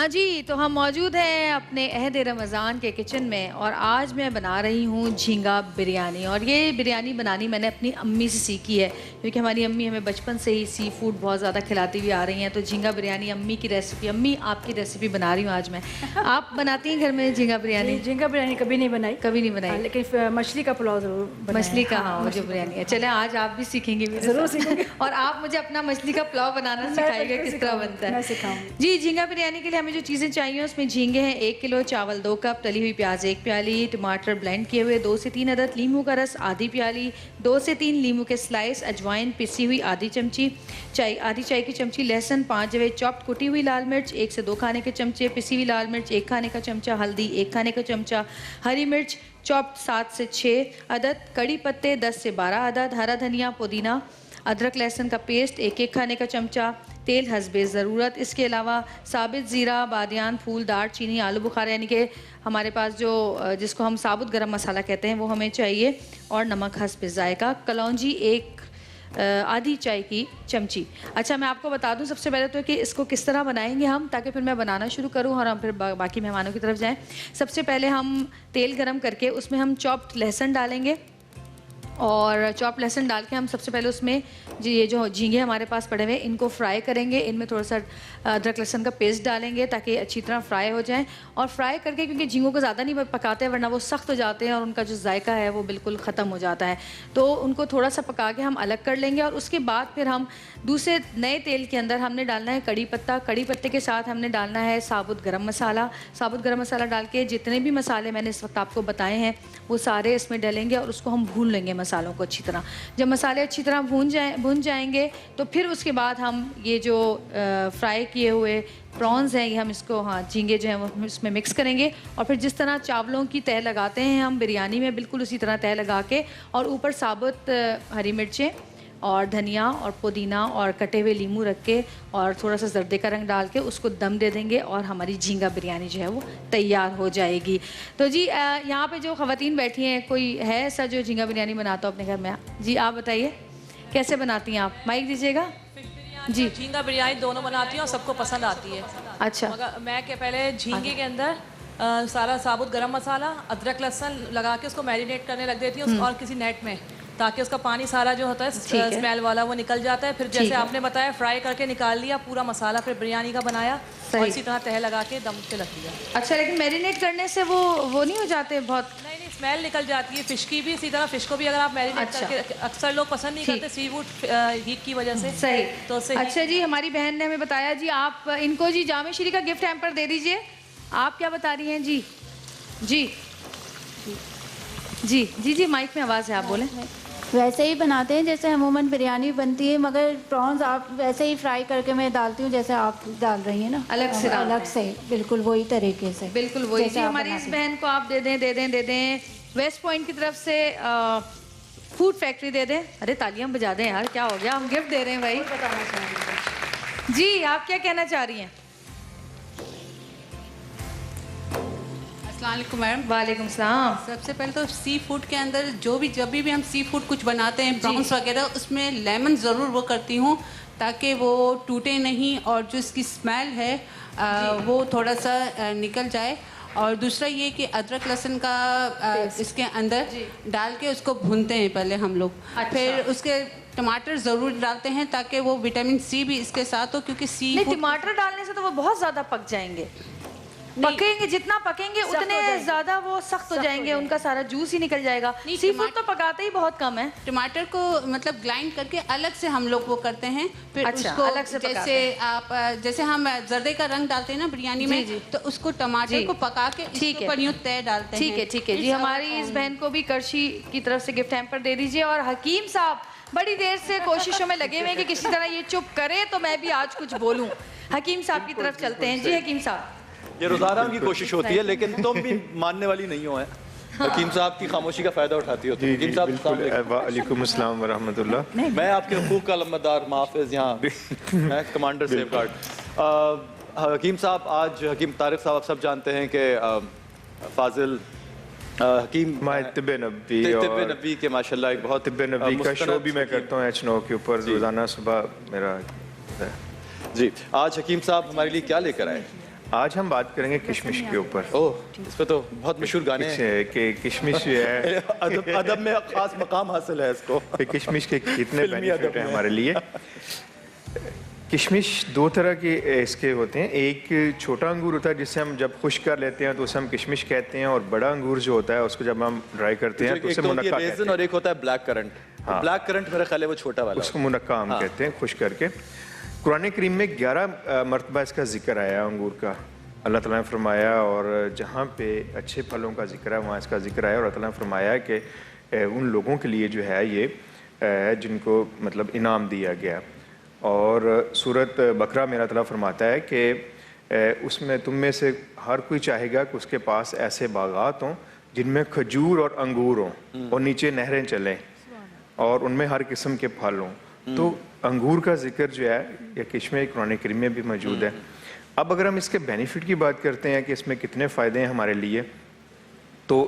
ہاں جی، تو ہم موجود ہیں اپنے عہد رمضان کے کچن میں اور آج میں بنا رہی ہوں جھینگا بریانی. اور یہ بریانی بنانی میں نے اپنی امی سے سیکھی ہے کیونکہ ہماری امی ہمیں بچپن سے ہی سی فوڈ بہت زیادہ کھلاتی ہوئی آ رہی ہیں. تو جھینگا بریانی امی کی ریسیپی، امی آپ کی ریسیپی بنا رہی ہوں آج میں. آپ بناتی ہیں گھر میں جھینگا بریانی؟ جھینگا بریانی کبھی نہیں بنائی. کبھی نہیں بنائی لیکن مچھلی کا پلاؤ ضرور بنایا. مچھلی کا ہاں جو بریانی ہے. چلیں آج آپ بھی سیکھیں گے میرے ضرور ساتھ. سیکھوں گی. اور آپ مجھے اپنا مچھلی کا پلاؤ بنانا سکھائیے گا کس طرح بنتا ہے. میں سکھاؤں گی. جی، جھینگا بریانی کے لیے ہمیں جو چیزیں چاہیے اس میں جھینگے ہیں 1 کلو، چاول 2 کپ، تلی ہوئی پیاز 1 پیالی، ٹماٹر بلینڈ کیے ہوئے 2 سے 3 عدد، لیموں کا رس آدھی پیالی، 2 سے 3 لیموں کے سلائس، اجوائن پسی ہوئی آدھی چمچی، آدھی چائے کی چمچی لہسن، 5 جوے چاپڈ کٹی ہوئی لال مرچ 1 سے 2 کھانے کے چمچے، پسی ہوئی لال مرچ 1 کھانے کا چمچہ، ہلدی 1 کھانے کا چمچہ، ہری مرچ چاپڈ 7 سے 6 عدد، کڑی پتے 10 سے 12 عدد، ہرا دھنیا پودینہ، ادرک لہسن کا پیسٹ 1 کھانے کا چمچہ، تیل حسب ضرورت. اس کے علاوہ ثابت زیرہ، بادیان پھول، دار چینی، آلو بخارا، یعنی کہ ہمارے پاس جو جس کو ہم ثابت گرم مسالہ کہتے ہیں وہ ہمیں چاہیے، اور نمک حسب ذائقہ، کلونجی 1 آدھی چائے کی چمچی. اچھا میں آپ کو بتا دوں سب سے پہلے تو کہ اس کو کس طرح بنائیں گے ہم، تاکہ پھر میں بنانا شروع کروں اور ہم پھر باقی مہمانوں کی طرف جائیں. سب سے پہلے ہم تیل گرم کر کے اس میں ہم چاپڈ لہسن ڈالیں گے، اور چاپ لہسن ڈال کے ہم سب سے پہلے اس میں یہ جو جھینگے ہمارے پاس پڑے ہوئے ان کو فرائی کریں گے. ان میں تھوڑا سا ادرک لہسن کا پیسٹ ڈالیں گے تاکہ اچھی طرح فرائی ہو جائیں. اور فرائی کر کے کیونکہ جھینگوں کو زیادہ نہیں پکاتے ورنہ وہ سخت ہو جاتے ہیں اور ان کا جو ذائقہ ہے وہ بالکل ختم ہو جاتا ہے. تو ان کو تھوڑا سا پکا کے ہم الگ کر لیں گے. اور اس کے بعد پھر ہم دوسرے نئے تیل کے اندر ہم نے ڈالنا ہے کڑی پتہ. کڑی پتے کے ساتھ ہم نے ڈالنا ہے ثابت گرم مسالہ. ثابت گرم مسالہ ڈال کے جتنے بھی مسالے میں نے اس وقت آپ کو بتائے ہیں وہ سارے اس میں ڈالیں گے اور اس کو ہم بھون لیں گے مسالوں کو اچھی طرح. جب مسالے اچھی طرح بھون جائیں گے تو پھر اس کے بعد ہم یہ جو فرائی کیے ہوئے پرانز ہیں یہ ہم اس کو جھینگے جو ہیں وہ اس میں مکس کریں گے. اور پھر جس طرح چاولوں کی تہہ لگاتے ہیں ہم بریانی میں بالکل اسی طرح تہہ لگا کے اور اوپر ثابت ہری مرچیں اور دھنیا اور پودینہ اور کٹے ہوئے لیموں رکھ کے اور تھوڑا سا زردے کا رنگ ڈال کے اس کو دم دے دیں گے اور ہماری جھینگا بریانی جو ہے وہ تیار ہو جائے گی. تو جی یہاں پہ جو خواتین بیٹھی ہیں کوئی ہے ایسا جو جھینگا بریانی بناتا ہو اپنے گھر میں؟ جی آپ بتائیے کیسے بناتی ہیں آپ؟ مائک دیجیے گا. جی جھینگا بریانی دونوں بناتی ہیں اور سب کو پسند آتی ہے. اچھا مگر میں کہ پہلے جھینگے کے اندر سارا ثابت گرم مسالہ ادرک لہسن لگا کے اس کو میرینیٹ کرنے لگ دیتی ہوں اور کسی نیٹ میں تاکہ اس کا پانی سارا جو ہوتا ہے اسمیل والا وہ نکل جاتا ہے. پھر جیسے آپ نے بتایا فرائی کر کے نکال لیا پورا مسالہ، پھر بریانی کا بنایا اور اسی طرح تہہ لگا کے دم پہ رکھ دیا. اچھا لیکن میرینیٹ کرنے سے وہ نہیں ہو جاتے بہت؟ نہیں اسمیل نکل جاتی ہے. فش کی بھی اسی طرح، فش کو بھی اگر آپ میرینیٹ کر کے، اکثر لوگ پسند نہیں کرتے سی فوڈ ہیٹ کی وجہ سے. صحیح. تو اچھا جی ہماری بہن نے ہمیں بتایا جی آپ ان کو جی جامع شریف کا گفٹ ہیمپر دے دیجئے. آپ کیا بتا رہی ہیں؟ جی جی جی جی جی مائک میں آواز ہے، آپ بولیں. ویسے ہی بناتے ہیں جیسے عموماً بریانی بنتی ہے، مگر پرانز آپ ویسے ہی فرائی کر کے میں ڈالتی ہوں جیسے آپ ڈال رہی ہیں نا، الگ سے بالکل وہی طریقے سے. بالکل وہی. جی ہماری اس بہن کو آپ دے دیں ویسٹ پوائنٹ کی طرف سے فوڈ فیکٹری دے دیں. ارے تالیاں بجا دیں یار، کیا ہو گیا، ہم گفٹ دے رہے ہیں بھائی. جی آپ کیا کہنا چاہ رہی ہیں؟ السلام علیکم میڈم. وعلیکم السلام. سب سے پہلے تو سی فوڈ کے اندر جب بھی ہم سی فوڈ کچھ بناتے ہیں پرانس وغیرہ، اس میں لیمن ضرور وہ کرتی ہوں تاکہ وہ ٹوٹے نہیں اور جو اس کی اسمیل ہے وہ تھوڑا سا نکل جائے. اور دوسرا یہ کہ ادرک لہسن کا اس کے اندر ڈال کے اس کو بھونتے ہیں پہلے ہم لوگ. پھر اس کے ٹماٹر ضرور ڈالتے ہیں تاکہ وہ وٹامن سی بھی اس کے ساتھ ہو، کیونکہ سی ٹماٹر ڈالنے سے تو وہ بہت زیادہ پک جائیں گے. پکیں گے جتنا پکیں گے اتنے زیادہ وہ سخت ہو جائیں گے، ان کا سارا جوس ہی نکل جائے گا. سی فوڈ تو پکاتے ہی بہت کم ہے. ٹماٹر کو مطلب گلائنڈ کر کے الگ سے ہم لوگ وہ کرتے ہیں. پھر اس کو جیسے ہم زردے کا رنگ ڈالتے ہیں نا بریانی میں، تو اس کو ٹماٹر کو پکا کے اس کے اوپر یوں تہ ڈالتے ہیں. ٹھیک ہے جی. ہماری اس بہن کو بھی کرشی کی طرف سے گفٹ ہیمپر دے دیجیے. اور حکیم صاحب بڑی دیر سے کوششوں میں لگے ہوئے ہیں کہ کسی طرح یہ چپ کرے تو میں بھی آج کچھ بولوں. حکیم صاحب کی طرف چلتے ہیں. جی حکیم صاحب. یہ روزانہ کی کوشش ہوتی ہے لیکن تم بھی ماننے والی نہیں ہو. حکیم صاحب کی خاموشی کا فائدہ اٹھاتی ہوتی ہے. حکیم صاحب وعلیکم السلام ورحمۃ اللہ. میں آپ کے حقوق کا علمبردار محافظ یہاں میں کمانڈر سیف گارڈ. حکیم صاحب آج حکیم طارق صاحب آپ سب جانتے ہیں کہ فاضل حکیم طب نبی کے ماشاءاللہ ایک بہت طب نبی کا شو بھی میں کرتا ہوں H9 کے اوپر روزانہ صبح میرا. جی آج حکیم صاحب ہمارے لیے کیا لے کر آئے؟ آج ہم بات کریں گے کشمش کے اوپر. اس پہ تو بہت مشہور گانے ہیں کہ کشمش جو ہے ادب میں خاص مقام حاصل ہے اس کو. کشمش کے کتنے بینیفٹ ہیں ہمارے لیے. کشمش دو طرح کے اس کے ہوتے ہیں. ایک چھوٹا انگور ہوتا ہے جس سے ہم جب خشک کر لیتے ہیں تو اسے ہم کشمش کہتے ہیں, اور بڑا انگور جو ہوتا ہے اس کو جب ہم ڈرائی کرتے ہیں تو اسے منقع کہتے ہیں. اور ایک ہوتا ہے بلیک کرنٹ. بلیک کرنٹ میرا خیال ہے وہ چھوٹا والا, اس کو منقع ہم کہتے ہیں خشک کر کے. قرآن کریم میں 11 مرتبہ اس کا ذکر آیا انگور کا. اللہ تعالیٰ نے فرمایا, اور جہاں پہ اچھے پھلوں کا ذکر ہے وہاں اس کا ذکر آیا, اور اللہ تعالیٰ نے فرمایا کہ ان لوگوں کے لیے جو ہے یہ جن کو مطلب انعام دیا گیا. اور سورۃ بقرہ میں اللہ تعالیٰ فرماتا ہے کہ اس میں تم میں سے ہر کوئی چاہے گا کہ اس کے پاس ایسے باغات ہوں جن میں کھجور اور انگور ہوں اور نیچے نہریں چلیں اور ان میں ہر قسم کے پھل ہوں. تو انگور کا ذکر جو ہے یہ کشمش قرآن کریم میں بھی موجود ہے. اب اگر ہم اس کے بینیفٹ کی بات کرتے ہیں کہ اس میں کتنے فائدے ہیں ہمارے لیے, تو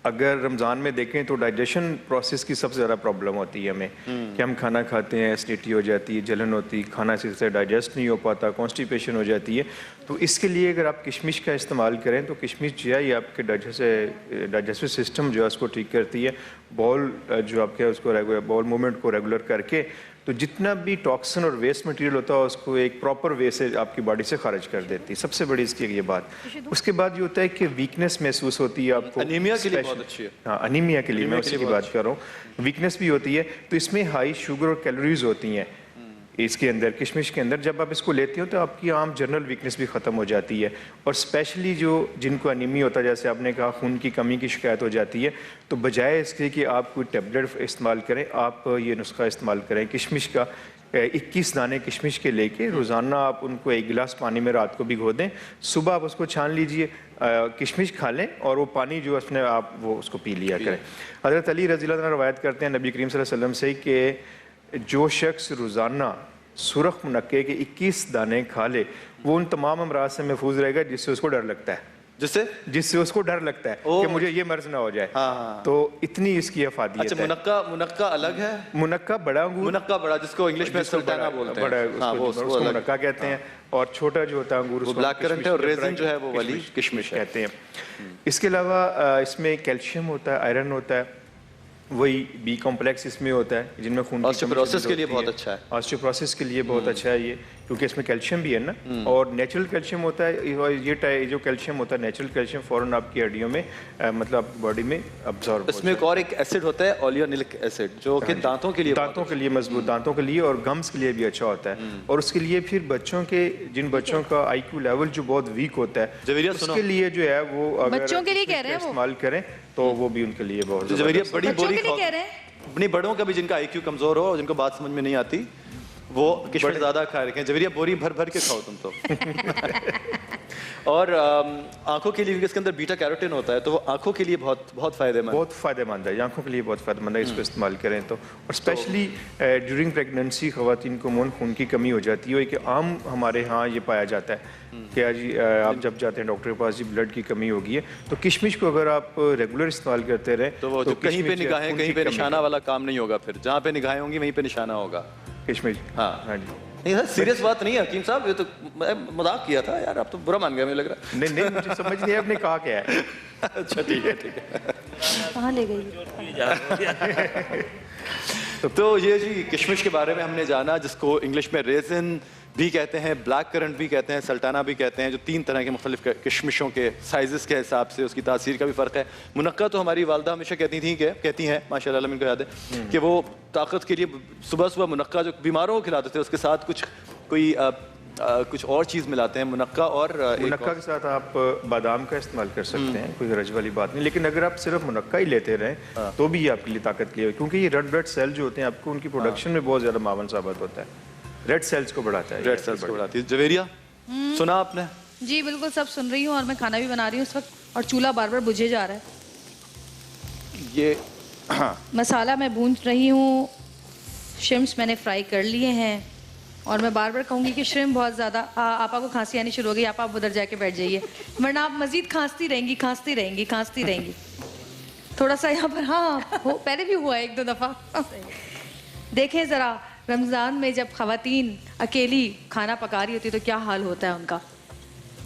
اگر رمضان میں دیکھیں تو ڈائجیشن پروسیس کی سب سے زیادہ پرابلم ہوتی ہے ہمیں, کہ ہم کھانا کھاتے ہیں, ایسیڈیٹی ہو جاتی ہے, جلن ہوتی, کھانا صحیح سے ڈائجسٹ نہیں ہو پاتا, کانسٹیپیشن ہو جاتی ہے. تو اس کے لیے اگر آپ کشمش کا استعمال کریں تو کشمش جو ہے یہ آپ کے ڈائجسٹو سسٹم جو ہے اس کو ٹھیک کرتی ہے. بول جو آپ کے اس کو بول موومنٹ کو ریگولر کر کے تو جتنا بھی ٹاکسن اور ویسٹ مٹیریل ہوتا ہے اس کو ایک پراپر وے سے آپ کی باڈی سے خارج کر دیتی ہے. سب سے بڑی اس کی یہ بات. اس کے بعد یہ ہوتا ہے کہ ویکنس محسوس ہوتی ہے آپ کو. انیمیا کے لیے بہت اچھی ہے. ہاں, انیمیا کے لیے میں اسی کی بات کر رہا ہوں. ویکنس بھی ہوتی ہے تو اس میں ہائی شوگر اور کیلوریز ہوتی ہیں اس کے اندر, کشمش کے اندر. جب آپ اس کو لیتے ہو تو آپ کی عام جنرل ویکنس بھی ختم ہو جاتی ہے. اور اسپیشلی جو جن کو انیمیا ہوتا ہے, جیسے آپ نے کہا خون کی کمی کی شکایت ہو جاتی ہے, تو بجائے اس کے کہ آپ کوئی ٹیبلٹ استعمال کریں, آپ یہ نسخہ استعمال کریں کشمش کا. 21 دانے کشمش کے لے کے روزانہ آپ ان کو 1 گلاس پانی میں رات کو بھگو دیں, صبح آپ اس کو چھان لیجئے, کشمش کھا لیں اور وہ پانی جو اس میں آپ وہ اس کو پی لیا کریں. حضرت علی رضی اللہ عنہ روایت کرتے ہیں نبی کریم صلی اللہ علیہ وسلم سے کہ جو شخص روزانہ سرخ منقے کے 21 دانے کھا لے وہ ان تمام امراض سے محفوظ رہے گا جس سے اس کو ڈر لگتا ہے. جس سے اس کو ڈر لگتا ہے کہ مجھے یہ مرض نہ ہو جائے. تو اتنی اس کی افادیت ہے. اچھا, منقع الگ ہے. منقع بڑا انگور, منقع بڑا جس کو انگلش میں سلطانہ بولتے ہیں, اس کو منقع کہتے ہیں. اور چھوٹا جو ہوتا ہے انگور وہ بلیک کرنٹ ہے, اور ریزن جو ہے وہ والی کشمش کہتے ہیں. اس کے علاوہ اس میں کیلشیم ہوتا ہے, آئرن ہوتا ہے, وہی بی کمپلیکس اس میں ہوتا ہے جن میں خون کی پروسیس کے لیے بہت اچھا ہے. آسٹیوپروسس کے لیے بہت اچھا ہے یہ, کیونکہ اس میں کیلشیم بھی ہے نا, اور نیچرل کیلشیم ہوتا ہے. یہ جو کیلشیم ہوتا ہے نیچرل کیلشیم فوراً آپ کی ہڈیوں میں مطلب باڈی میں ابزارب. اس میں ایک ایسڈ ہوتا ہے اولینولک ایسڈ, جو کہ دانتوں کے لیے مضبوط, دانتوں کے لیے اور گمز کے لیے بھی اچھا ہوتا ہے. اور اس کے لیے پھر بچوں کے جن بچوں کا آئی کیو لیول جو بہت ویک ہوتا ہے اس کے لیے جو ہے وہ اگر بچوں کے لیے کہہ رہے ہیں استعمال کریں تو وہ بھی ان کے لیے بہت بڑی بوری کہہ رہے ہیں. اپنی بڑوں کا بھی جن کا آئی کیو کمزور ہو اور جن کو بات سمجھ میں نہیں آتی وہ کشمش زیادہ کھا رکھے ہیں. جویریہ بوری بھر بھر کے کھاؤ تم تو. اور آنکھوں کے لیے اس کے اندر بیٹا کیروٹین ہوتا ہے تو وہ آنکھوں کے لیے بہت فائدہ مند ہے. آنکھوں کے لیے بہت فائدہ مند ہے اس کو استعمال کریں تو. اور اسپیشلی ڈیورنگ پریگننسی خواتین کو خون کی کمی ہو جاتی ہے, کہ عام ہمارے ہاں یہ پایا جاتا ہے کہ جی آپ جب جاتے ہیں ڈاکٹر کے پاس جی بلڈ کی کمی ہوگی ہے, تو کشمش کو اگر آپ ریگولر استعمال کرتے رہیں تو کہیں پہ نگاہیں کہیں پہ نشانہ والا کام نہیں ہوگا. پھر جہاں پہ نگاہیں ہوں گی وہیں پہ نشانہ ہوگا کشمش. ہاں جی, نہیں سیریس بات نہیں ہے حکیم صاحب, یہ تو میں مذاق کیا تھا یار, آپ تو برا مان گیا مجھے لگ رہا. نہیں مجھے سمجھ نہیں آپ نے کہا کیا ہے. اچھا ٹھیک ہے کہاں لے گئی. تو یہ جی کشمش کے بارے میں ہم نے جانا, جس کو انگلش میں ریزن بھی کہتے ہیں, بلیک کرنٹ بھی کہتے ہیں, سلطانہ بھی کہتے ہیں, جو 3 طرح کے مختلف کشمشوں کے سائزز کے حساب سے اس کی تاثیر کا بھی فرق ہے. منقع تو ہماری والدہ ہمیشہ کہتی ہیں ماشاء اللہ ان کو یاد ہے کہ وہ طاقت کے لیے صبح منقع جو بیماروں کو کھلاتے تھے اس کے ساتھ کچھ اور چیز ملاتے ہیں. منقع کے ساتھ آپ بادام کا استعمال کر سکتے ہیں, کوئی حرج والی بات نہیں. لیکن اگر آپ صرف منقع ہی لیتے رہیں تو بھی یہ آپ کے لیے طاقت کے لیے, کیونکہ یہ ریڈ بلڈ سیل جو ہوتے ہیں آپ کو ان کی پروڈکشن میں بہت زیادہ معاون ثابت ہوتا ہے. ریڈ سیلز کو بڑھاتا ہے. ریڈ سیلز کو بڑھاتی ہے. جویریہ سنا آپ نے؟ جی بالکل سب سن رہی ہوں, اور میں کھانا بھی بنا رہی ہوں اس وقت, اور چولہا بار بار بجھے جا رہا ہے. یہ مسالہ میں بھون رہی ہوں, شرمس میں نے فرائی کر لیے ہیں, اور میں بار بار کہوں گی کہ شرم بہت زیادہ آپا کو کھانسی آنی شروع ہو گئی, آپ ادھر جا کے بیٹھ جائیے ورنہ آپ مزید کھانستی رہیں گی. تھوڑا سا یہاں پر ہاں پہلے بھی ہوا 1-2 دفعہ. دیکھیں ذرا رمضان میں جب خواتین اکیلی کھانا پکا رہی ہوتی تو کیا حال ہوتا ہے ان کا.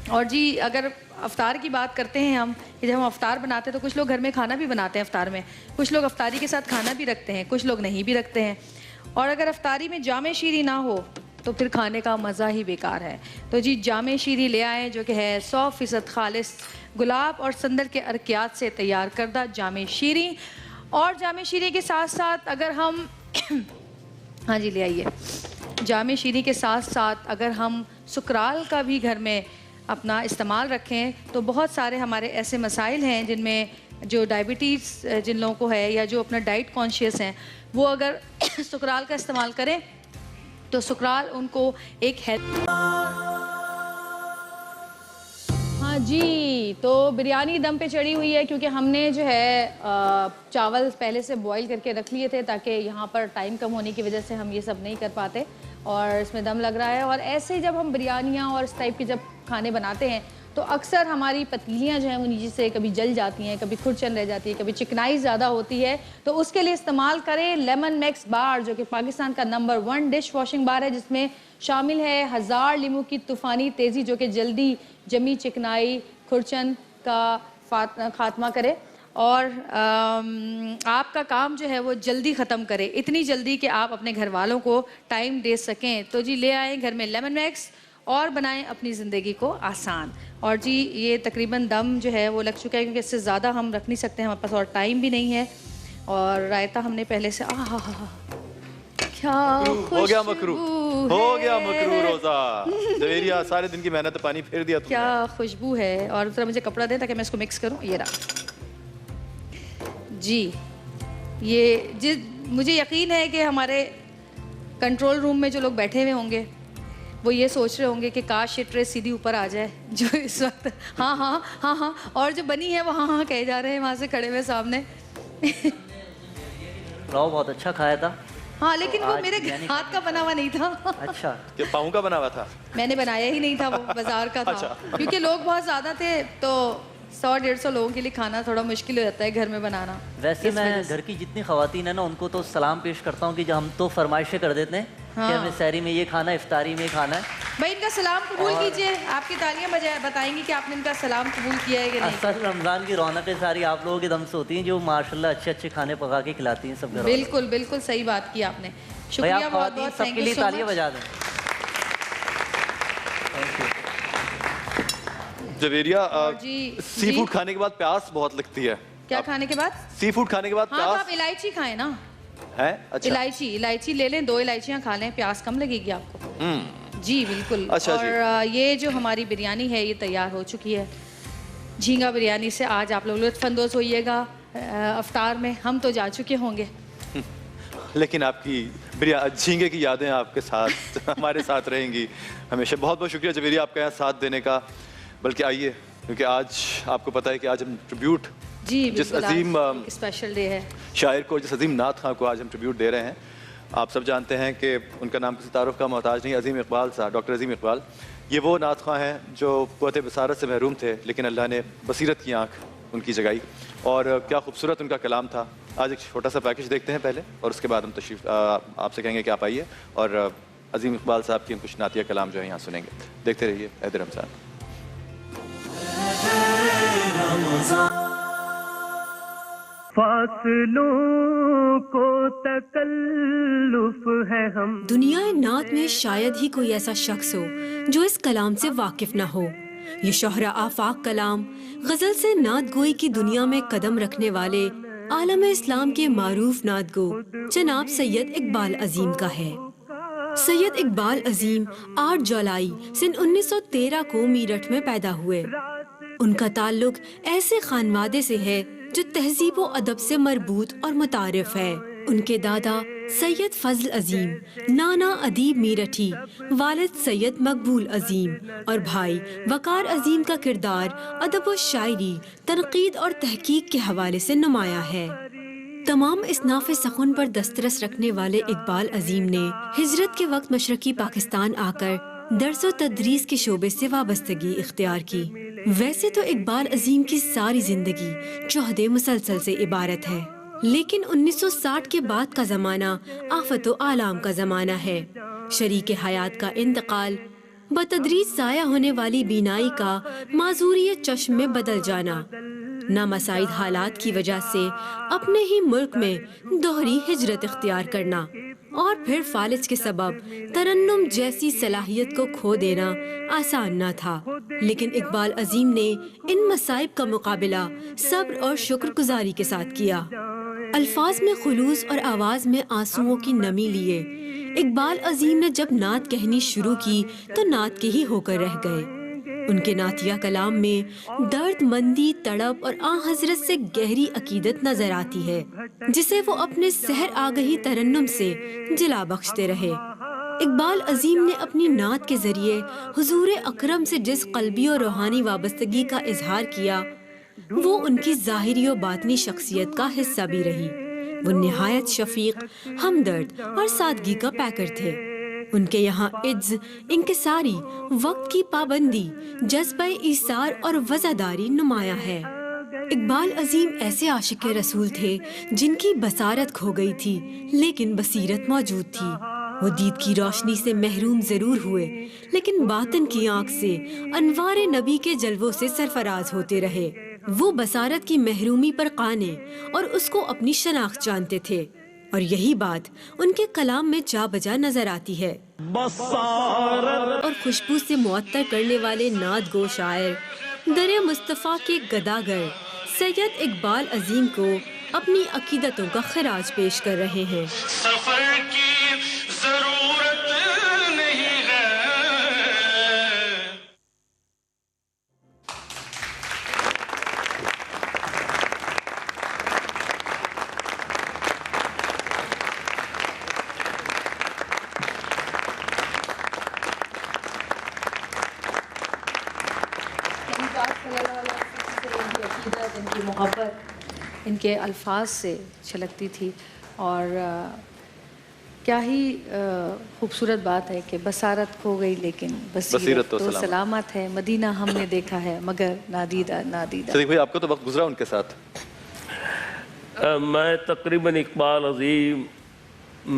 اور جی اگر افطار کی بات کرتے ہیں ہم کہ جب ہم افطار بناتے ہیں تو کچھ لوگ گھر میں کھانا بھی بناتے ہیں افطار میں, کچھ لوگ افطاری کے ساتھ کھانا بھی رکھتے ہیں, کچھ لوگ نہیں بھی رکھتے ہیں. اور اگر افطاری میں جامع شیریں نہ ہو تو پھر کھانے کا مزہ ہی بیکار ہے. تو جی جامع شیریں لے آئیں جو کہ ہے 100% خالص گلاب اور سندر کے ارکیات سے تیار کردہ جامع شیریں. اور جامع شیریں کے ساتھ ساتھ اگر ہم ہاں جی لے آئیے, جامع شیریں کے ساتھ ساتھ اگر ہم سکرال کا بھی گھر میں اپنا استعمال رکھیں تو بہت سارے ہمارے ایسے مسائل ہیں جن میں جو ڈائبٹیز جن لوگوں کو ہے یا جو اپنا ڈائٹ کانشیس ہیں وہ اگر سکرال کا استعمال کریں تو سکرال ان کو ایک ہیلتھ. ہاں جی تو بریانی دم پہ چڑھی ہوئی ہے کیونکہ ہم نے جو ہے چاول پہلے سے بوائل کر کے رکھ لیے تھے تاکہ یہاں پر ٹائم کم ہونے کی وجہ سے ہم یہ سب نہیں کر پاتے اور اس میں دم لگ رہا ہے. اور ایسے ہی جب ہم بریانیاں اور اس ٹائپ کے جب کھانے بناتے ہیں تو اکثر ہماری پتیلیاں جو ہیں وہ نیچے سے کبھی جل جاتی ہیں, کبھی کھرچن رہ جاتی ہے, کبھی چکنائی زیادہ ہوتی ہے. تو اس کے لیے استعمال کریں لیمن میکس بار جو کہ پاکستان کا نمبر 1 ڈش واشنگ بار ہے, جس میں شامل ہے 1000 لیموں کی طوفانی تیزی جو کہ جلدی جمی چکنائی کھرچن کا خاتمہ کرے اور آپ کا کام جو ہے وہ جلدی ختم کرے, اتنی جلدی کہ آپ اپنے گھر والوں کو ٹائم دے سکیں. تو جی لے آئیں گھر میں لیمن میکس اور بنائیں اپنی زندگی کو آسان. اور جی یہ تقریباً دم جو ہے وہ لگ چکا ہے کیونکہ اس سے زیادہ ہم رکھ نہیں سکتے, ہمارے پاس اور ٹائم بھی نہیں ہے. اور رائتا ہم نے پہلے سے کیا ہو گیا مکرو, ہو گیا مکرو روزہ. زویریہ سارے دن کی محنت پانی پھیر دیا تم نے. کیا خوشبو ہے. اور ذرا مجھے کپڑا دیں تاکہ میں اس کو مکس کروں. یہ رہا جی. یہ مجھے یقین ہے کہ ہمارے کنٹرول روم میں جو لوگ بیٹھے ہوئے ہوں گے وہ یہ سوچ رہے ہوں گے کہ کاش یہ ٹرے سیدھی اوپر آ جائے جو اس وقت ہاں ہاں ہاں ہاں اور جو بنی ہے وہ ہاں ہاں کہے جا رہے ہیں وہاں سے کھڑے ہوئے سامنے. پلاؤ بہت اچھا کھایا تھا. ہاں لیکن وہ میرے ہاتھ کا بنا ہوا نہیں تھا. اچھا کہ پاؤں کا بنا ہوا تھا. میں نے بنایا ہی نہیں تھا, وہ بازار کا تھا کیونکہ لوگ بہت زیادہ تھے تو 100-150 لوگوں کے لیے کھانا تھوڑا مشکل ہو جاتا ہے گھر میں بنانا. ویسے میں گھر کی جتنی خواتین ہیں نا ان کو تو سلام پیش کرتا ہوں کہ جو ہم تو فرمائشیں کر دیتے ہیں کہ ہمیں سحری میں یہ کھانا ہے, افطاری میں یہ کھانا ہے. بھائی ان کا سلام قبول کیجئے. آپ کی تالیاں بتائیں گی کہ آپ نے ان کا سلام قبول کیا ہے کہ نہیں. اصل رمضان کی رونقیں ساری آپ لوگوں کے دم سے ہوتی ہیں جو ماشاءاللہ اچھے اچھے کھانے پکا کے کھلاتی ہیں سب گھر. بالکل بالکل صحیح بات کی آپ نے. شکریہ بہت بہت. سب کے لیے تالیاں بجا دیں. زویریہ سی فوڈ کھانے کے بعد پیاس بہت لگتی ہے. کیا کھانے کے بعد؟ سی فوڈ کھانے کے بعد ہاں تو پیاس. آپ الائچی کھائیں نا. ہے اچھا الائچی لے لیں, 2 الائچیاں کھا لیں, پیاس کم لگے گی آپ کو. جی بالکل. اور یہ جو ہماری بریانی ہے یہ تیار ہو چکی ہے. جھینگا بریانی سے آج آپ لوگ لطف اندوز ہوئیے گا افطار میں. ہم تو جا چکے ہوں گے لیکن آپ کی جھینگے کی یادیں آپ کے ساتھ ہمارے ساتھ رہیں گی ہمیشہ. بہت بہت شکریہ زویریہ آپ کا یہاں ساتھ دینے کا. بلکہ آئیے کیونکہ آج آپ کو پتہ ہے کہ آج ہم ٹریبیوٹ جس عظیم اسپیشل ڈے ہے شاعر کو, جس عظیم نعت خواں کو آج ہم ٹریبیوٹ دے رہے ہیں. آپ سب جانتے ہیں کہ ان کا نام کسی تعارف کا محتاج نہیں, عظیم اقبال صاحب, ڈاکٹر عظیم اقبال. یہ وہ نعت خواں ہیں جو قوت بصارت سے محروم تھے لیکن اللہ نے بصیرت کی آنکھ ان کی جگائی. اور کیا خوبصورت ان کا کلام تھا. آج ایک چھوٹا سا پیکج دیکھتے ہیں پہلے اور اس کے بعد ہم تشریف آپ سے کہیں گے کہ آپ آئیے اور عظیم اقبال صاحب کی ان کچھ نعتیہ کلام جو ہے یہاں سنیں گے. دیکھتے رہیے عید رمضان. فاصلوں کو تکلف ہے ہم. دنیا نعت میں شاید ہی کوئی ایسا شخص ہو جو اس کلام سے واقف نہ ہو. یہ شہرہ آفاق کلام غزل سے نعت گوئی کی دنیا میں قدم رکھنے والے عالم اسلام کے معروف نعت گو جناب سید اقبال عظیم کا ہے. سید اقبال عظیم 8 جولائی سن 1913 کو میرٹھ میں پیدا ہوئے. ان کا تعلق ایسے خانوادے سے ہے جو تہذیب و ادب سے مربوط اور متعارف ہے. ان کے دادا سید فضل عظیم، نانا ادیب میرٹھی، والد سید مقبول عظیم اور بھائی وقار عظیم کا کردار ادب و شاعری، تنقید اور تحقیق کے حوالے سے نمایاں ہے. تمام اصناف سخن پر دسترس رکھنے والے اقبال عظیم نے ہجرت کے وقت مشرقی پاکستان آ کر درس و تدریس کے شعبے سے وابستگی اختیار کی. ویسے تو اقبال عظیم کی ساری زندگی جہد مسلسل سے عبارت ہے، لیکن 1960 کے بعد کا زمانہ آفت و آلام کا زمانہ ہے. شریک حیات کا انتقال، بتدریج ضائع ہونے والی بینائی کا معذوری چشم میں بدل جانا، نامساعد حالات کی وجہ سے اپنے ہی ملک میں دوہری ہجرت اختیار کرنا، اور پھر فالج کے سبب ترنم جیسی صلاحیت کو کھو دینا آسان نہ تھا۔ لیکن اقبال عظیم نے ان مصائب کا مقابلہ صبر اور شکر گزاری کے ساتھ کیا۔ الفاظ میں خلوص اور آواز میں آنسوؤں کی نمی لیے اقبال عظیم نے جب نعت کہنی شروع کی تو نعت کے ہی ہو کر رہ گئے۔ ان کے نعتیہ کلام میں درد مندی، تڑپ اور آن حضرت سے گہری عقیدت نظر آتی ہے، جسے وہ اپنے سحر آگہی ترنم سے جلا بخشتے رہے۔ اقبال عظیم نے اپنی نعت کے ذریعے حضور اکرم سے جس قلبی اور روحانی وابستگی کا اظہار کیا، وہ ان کی ظاہری و باطنی شخصیت کا حصہ بھی رہی۔ وہ نہایت شفیق، ہمدرد اور سادگی کا پیکر تھے۔ ان کے یہاں عجز، انکساری، وقت کی پابندی، جذبہ ایثار اور وزاداری نمایاں ہے۔ اقبال عظیم ایسے عاشق رسول تھے جن کی بصارت کھو گئی تھی لیکن بصیرت موجود تھی۔ وہ دید کی روشنی سے محروم ضرور ہوئے لیکن باطن کی آنکھ سے انوار نبی کے جلووں سے سرفراز ہوتے رہے۔ وہ بصارت کی محرومی پر قانے اور اس کو اپنی شناخت جانتے تھے، اور یہی بات ان کے کلام میں جا بجا نظر آتی ہے۔ اور خوشبو سے معطر کرنے والے نعت گو شاعر در مصطفیٰ کے گداگر سید اقبال عظیم کو اپنی عقیدتوں کا خراج پیش کر رہے ہیں۔ سفر کی ضرورت نہیں ہے۔ ان کی محبت ان کے الفاظ سے چھلکتی تھی، اور کیا ہی خوبصورت بات ہے کہ بصارت کھو گئی لیکن بصیرت تو سلامت ہے۔ مدینہ ہم نے دیکھا ہے مگر نادیدہ نادیدہ۔ صدیق بھائی، آپ کو تو وقت گزرا ان کے ساتھ۔ میں تقریباً اقبال عظیم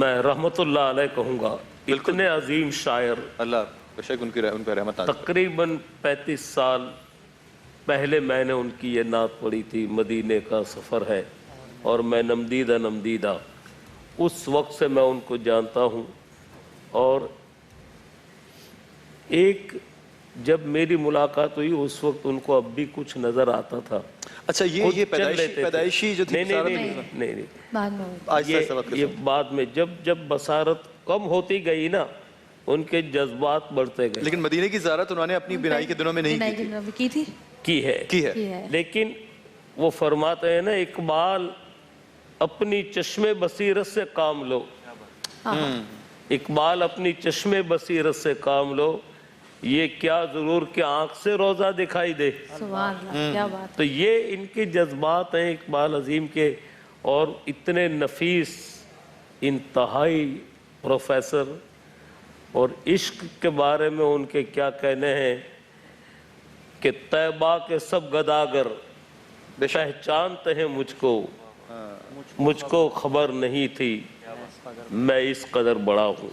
میں رحمت اللہ علیہ کہوں گا، اتنے عظیم شاعر، اللہ بے شک ان پہ رحمت آتی۔ تقریباً 35 سال پہلے میں نے ان کی یہ نعت پڑھی تھی، مدینے کا سفر ہے، اور میں نمدیدہ اس وقت سے میں ان کو جانتا ہوں۔ اور ایک جب میری ملاقات ہوئی اس وقت ان کو اب بھی کچھ نظر آتا تھا۔ اچھا، یہ پیدائشی جو تھی؟ نہیں، یہ بعد میں جب بصارت کم ہوتی گئی نا، ان کے جذبات بڑھتے گئے۔ لیکن مدینے کی زیارت انہوں نے اپنی بینائی کے دنوں میں نہیں کی ہے۔ لیکن وہ فرماتے ہیں نا، اقبال اپنی چشم بصیرت سے کام لو، اقبال اپنی چشم بصیرت سے کام لو، یہ کیا ضرور کہ آنکھ سے روزہ دکھائی دے۔ تو یہ ان کے جذبات ہیں اقبال عظیم کے، اور اتنے نفیس، انتہائی پروفیسر، اور عشق کے بارے میں ان کے کیا کہنے ہیں کہ طیبہ کے سب گداگر پہچانتے ہیں مجھ کو خبر نہیں تھی میں اس قدر بڑا ہوں۔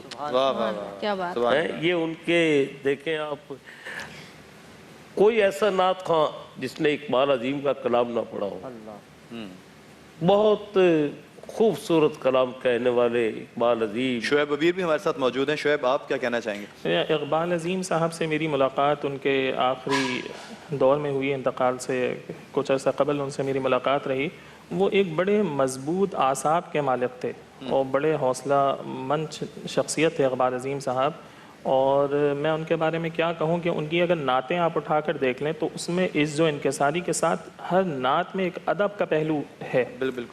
کیا بات ہے یہ ان کے۔ دیکھیں آپ، کوئی ایسا نعت خواں جس نے اقبال عظیم کا کلام نہ پڑھا ہو۔ بہت خوبصورت کلام کہنے والے اقبال عظیم۔ شعیب عبیر بھی ہمارے ساتھ موجود ہیں۔ شعیب، آپ کیا کہنا چاہیں گے؟ اقبال عظیم صاحب سے میری ملاقات ان کے آخری دور میں ہوئی، انتقال سے کچھ عرصہ قبل ان سے میری ملاقات رہی۔ وہ ایک بڑے مضبوط اعصاب کے مالک تھے اور بڑے حوصلہ مند شخصیت تھے اقبال عظیم صاحب۔ اور میں ان کے بارے میں کیا کہوں کہ ان کی اگر نعتیں آپ اٹھا کر دیکھ لیں تو اس میں عز و انکساری کے ساتھ ہر نعت میں ایک ادب کا پہلو ہے۔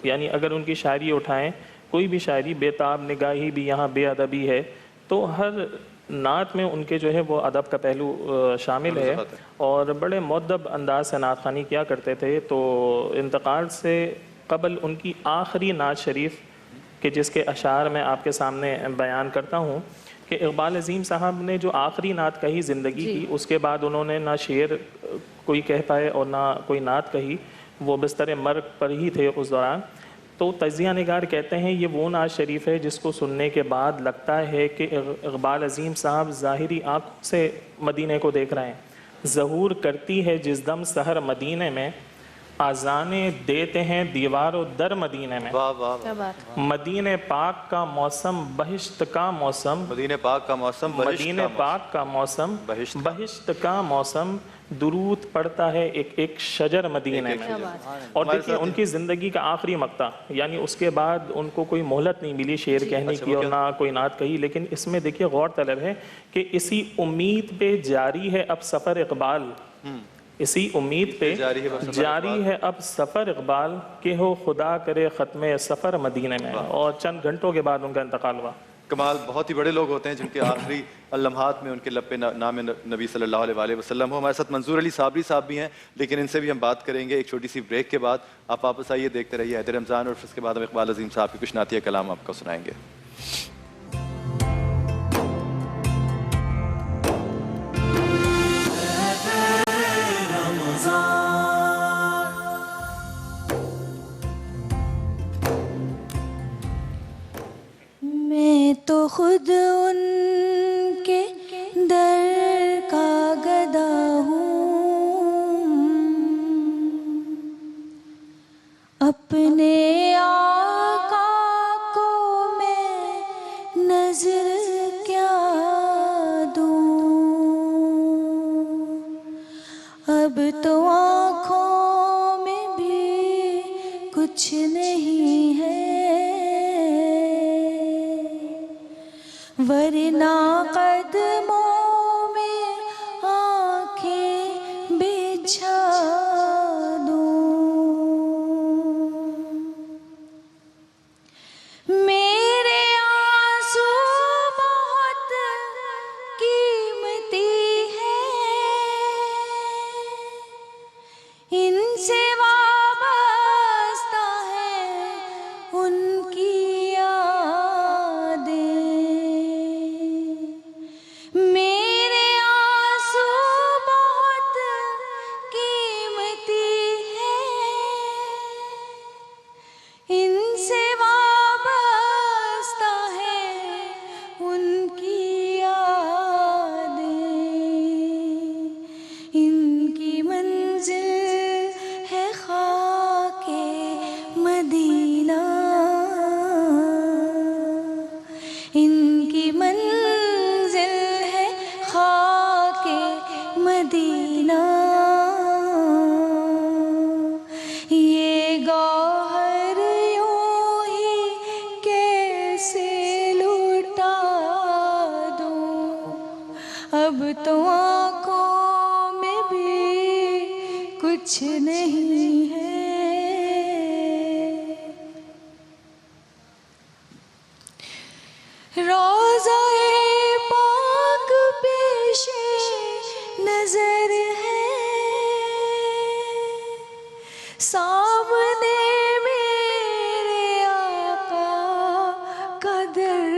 یعنی اگر ان کی شاعری اٹھائیں، کوئی بھی شاعری، بے تاب نگاہی بھی یہاں بے ادبی ہے، تو ہر نعت میں ان کے جو ہے وہ ادب کا پہلو شامل ہے، اور بڑے مؤدب انداز سے نعت خوانی کیا کرتے تھے۔ تو انتقال سے قبل ان کی آخری نعت شریف کہ جس کے اشعار میں آپ کے سامنے بیان کرتا ہوں کہ اقبال عظیم صاحب نے جو آخری نعت کہی زندگی کی، اس کے بعد انہوں نے نہ شعر کوئی کہہ پائے اور نہ کوئی نعت کہی، وہ بستر مرگ پر ہی تھے اس دوران۔ تو تجزیہ نگار کہتے ہیں یہ وہ نعت شریف ہے جس کو سننے کے بعد لگتا ہے کہ اقبال عظیم صاحب ظاہری آنکھوں سے مدینے کو دیکھ رہے ہیں. ظہور کرتی ہے جس دم سحر مدینے میں، آذانیں دیتے ہیں دیوار و در مدینے میں. مدینہ پاک کا موسم بہشت کا موسم، مدینہ پاک کا موسم مدینہ پاک کا موسم بہشت کا موسم، درود پڑتا ہے ایک ایک شجر مدینہ میں. اور دیکھیں ان کی زندگی کا آخری مقطع، یعنی اس کے بعد ان کو کوئی مہلت نہیں ملی شعر کہنے کی اور نہ کوئی نعت کہی. لیکن اس میں دیکھیے غور طلب ہے کہ اسی امید پہ جاری ہے اب سفر اقبال، اسی امید پہ جاری ہے اب سفر اقبال کہ ہو خدا کرے ختم سفر مدینے میں. اور چند گھنٹوں کے بعد ان کا انتقال ہوا. کمال. بہت ہی بڑے لوگ ہوتے ہیں جن کے آخری لمحات میں ان کے لب پہ نام نبی صلی اللہ علیہ وآلہ وسلم ہو. ہمارے ساتھ منظور علی صابری صاحب بھی ہیں، لیکن ان سے بھی ہم بات کریں گے ایک چھوٹی سی بریک کے بعد. آپ واپس آئیے، دیکھتے رہیے عہد رمضان، اور پھر اس کے بعد ہم اقبال عظیم صاحب کی کچھ نعتیہ کلام آپ کو سنائیں گے. میں تو خود ان کے در کا گدا ہوں، اپنے آقا کو میں نظر کیا دوں. اب تو آنکھوں میں بھی کچھ نہیں ہے، ورنہ قدموں میں آنکھیں بچھا دوں. میرے آنسو بہت قیمتی ہیں، ان سے وابستہ ہے ان کی تو آنکھوں میں بھی کچھ نہیں ہے. روضہ پاک پیش نظر ہے، سامنے میرے آقا کا در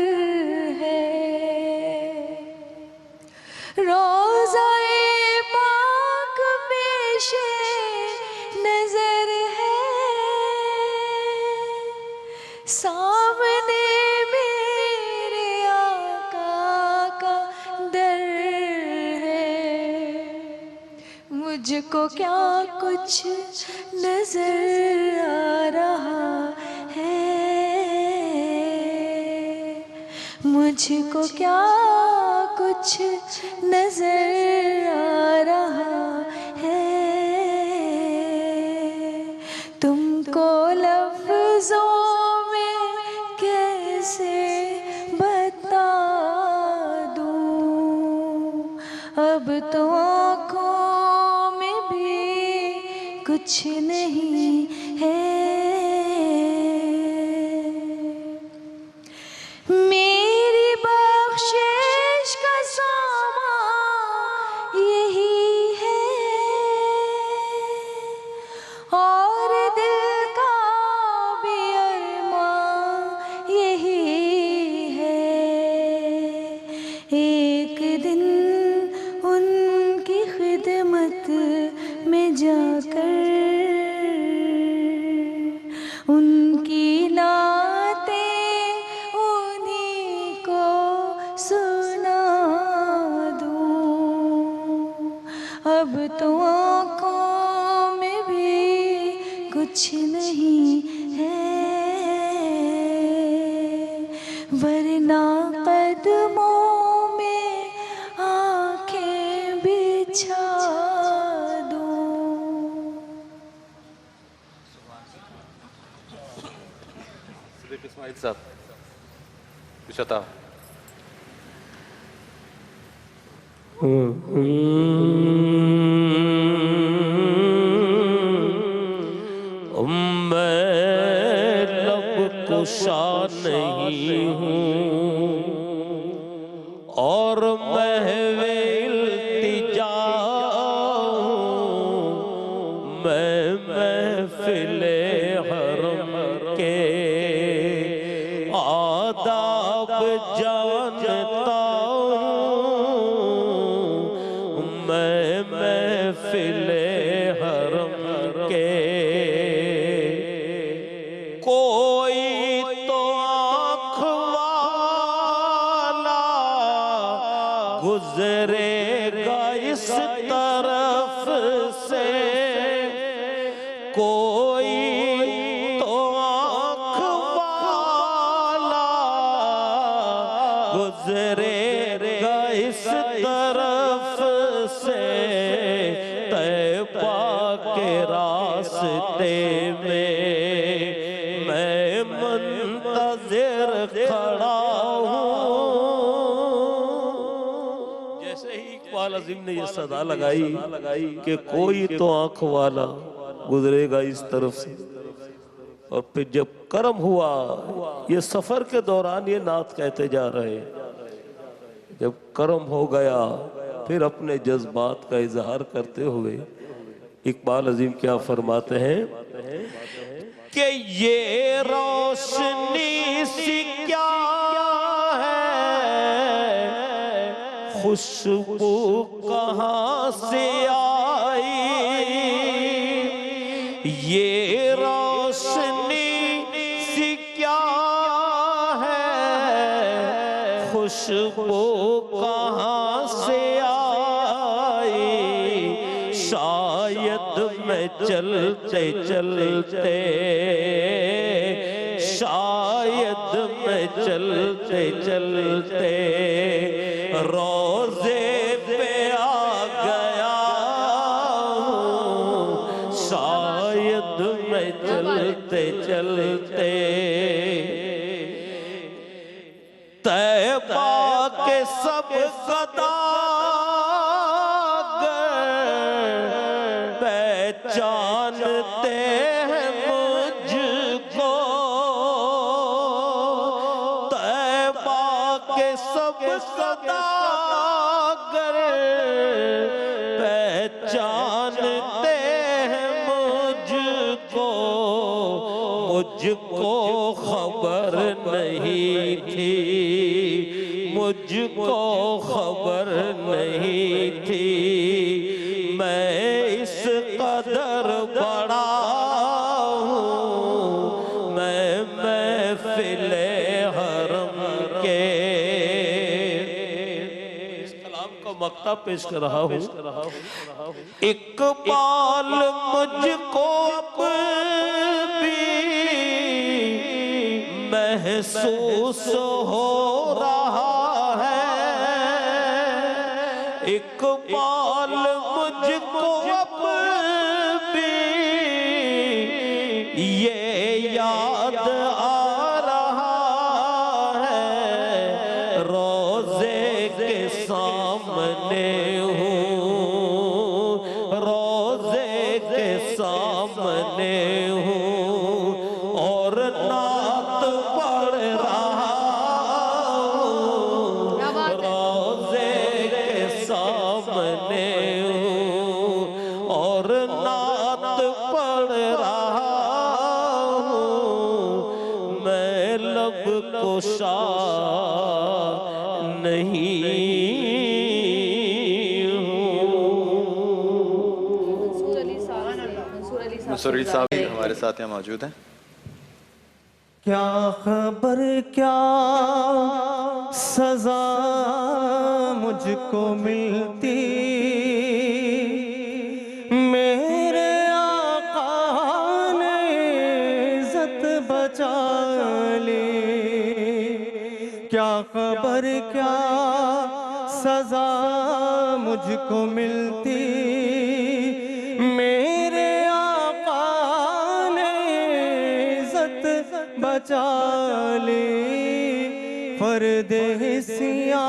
ہے. روضہ پاک پیش نظر ہے، سامنے میرے آقا کا در ہے. مجھ کو کیا کچھ نظر آ رہا ہے، مجھ کو کیا کچھ نظر آ رہا ہے. تم کو لفظوں میں کیسے بتا دوں، اب تو آنکھوں میں بھی کچھ نہیں ہے. میری بخشش کا سامان یہی ہے، اور دل کا بھی ارمان یہی ہے. ایک دن ان کی خدمت میں جا کر ان کی قدموں میں آنکھیں بچھا دوں. صدیق اسماعیل صاحب کچھ عطا. میں لب کشا نہیں ہوں اور محو التجا ہوں. میں محفل حرم کے آداب جانتا ہوں. میں محفل حرم کے کوئی تو آنکھ والا گزرے گا اس طرف سے. کوئی تو آنکھ والا گزرے گا اس طرف سے. طیبہ کے راستے میں میں منتظر کھڑا ہوں. جیسے ہی اقبال عظیم نے یہ صدا لگائی کہ کوئی تو آنکھ والا گزرے گا اس طرف سے، اور پھر جب کرم ہوا، یہ سفر کے دوران یہ نعت کہتے جا رہے ہیں، جب کرم ہو گیا پھر اپنے جذبات کا اظہار کرتے ہوئے اقبال عظیم کیا فرماتے ہیں کہ یہ روشنی سی کیا ہے، خوشبو کہاں سے آئی. یہ روشنی سی کیا ہے، خوشبو کہاں سے آئی. شاید میں چلتے چلتے، شاید میں چلتے چلتے روزے پہ آ گیا ہوں. شاید میں چلتے چلتے طیبہ کے سب صداگر پہچانتے ہیں مجھ کو. طیبہ کے سب صداگر پہچانتے ہیں مجھ کو. مجھ کو خبر نہیں تھی، مجھ کو خبر نہیں تھی، میں اس قدر بڑا ہوں. میں محفل حرم کے اس کلام کو مقطع پیش کر رہا ہوں. اقبال مجھ کو محسوس ہو رہا ہے. اقبال مجھ کو اب بھی یہ یاد آ رہا ہے. روزے کے سامنے ہوں، روزے کے سامنے ہوں، اور نعت پڑھ رہا ہوں. روزے کے سامنے ہوں اور نعت پڑھ رہا ہوں. میں لب کشا نہیں منصور علی صاحب ہمارے ساتھ یہاں موجود ہیں. کیا خبر کیا سزا مجھ کو ملتی، میرے آقا نے عزت بچا لی. کیا خبر خبر کیا سزا مجھ کو ملتی، میرے آقا نے عزت بچا لی، پردیسیاں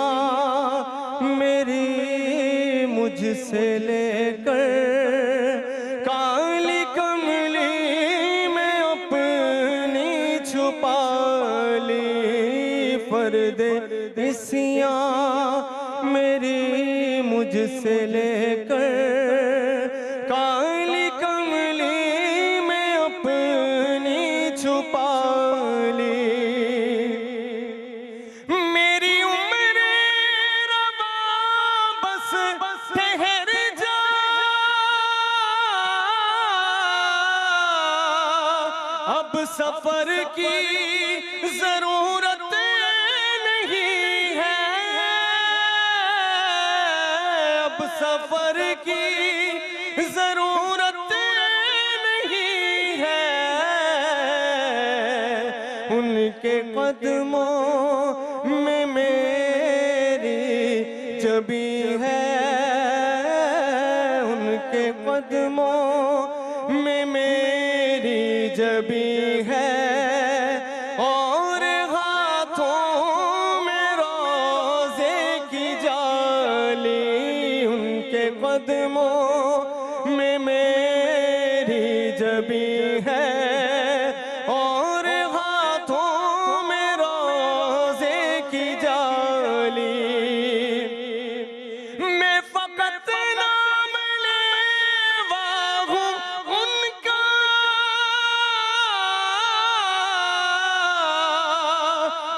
میری مجھ سے لے کر کالی کملی میں اپنی چھپا لی، پردیسیاں میری مجھ سے لے کر کالی کملی میں اپنی چھپا لی، میری عمر روا بس ٹھہر جا، اب سفر کی ضرورت نہیں ہے، اب سفر کی ضرورت نہیں ہے، ان کے قدموں میں میری جبی ہے، ان کے قدموں میں میری جبی ہے، اور ہاتھوں میں روزے کی جالی، ان کے قدموں میں میری جبی ہے، اور ہاتھوں میں روزے کی جالی، میں فقط نام لیوا ہوں ان کا،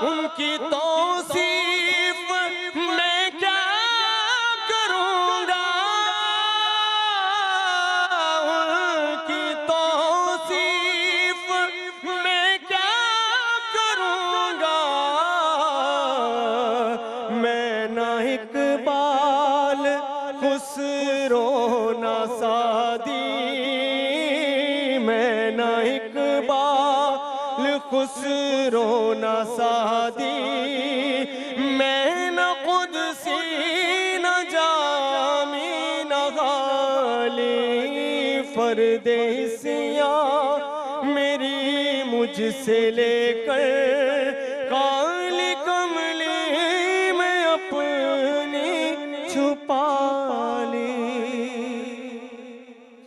ان کی توصیف میں کیا کروں گا، ان کی توصیف میں کیا کروں گا، میں نہ اقبال خسرو نہ سعدی، میں نہ اقبال خسرو نہ سعدی، میں نہ قدسی نہ جامی نہ غالی، پردیسیاں میری مجھ سے لے کر کالی کملی میں اپنی چھپا لی۔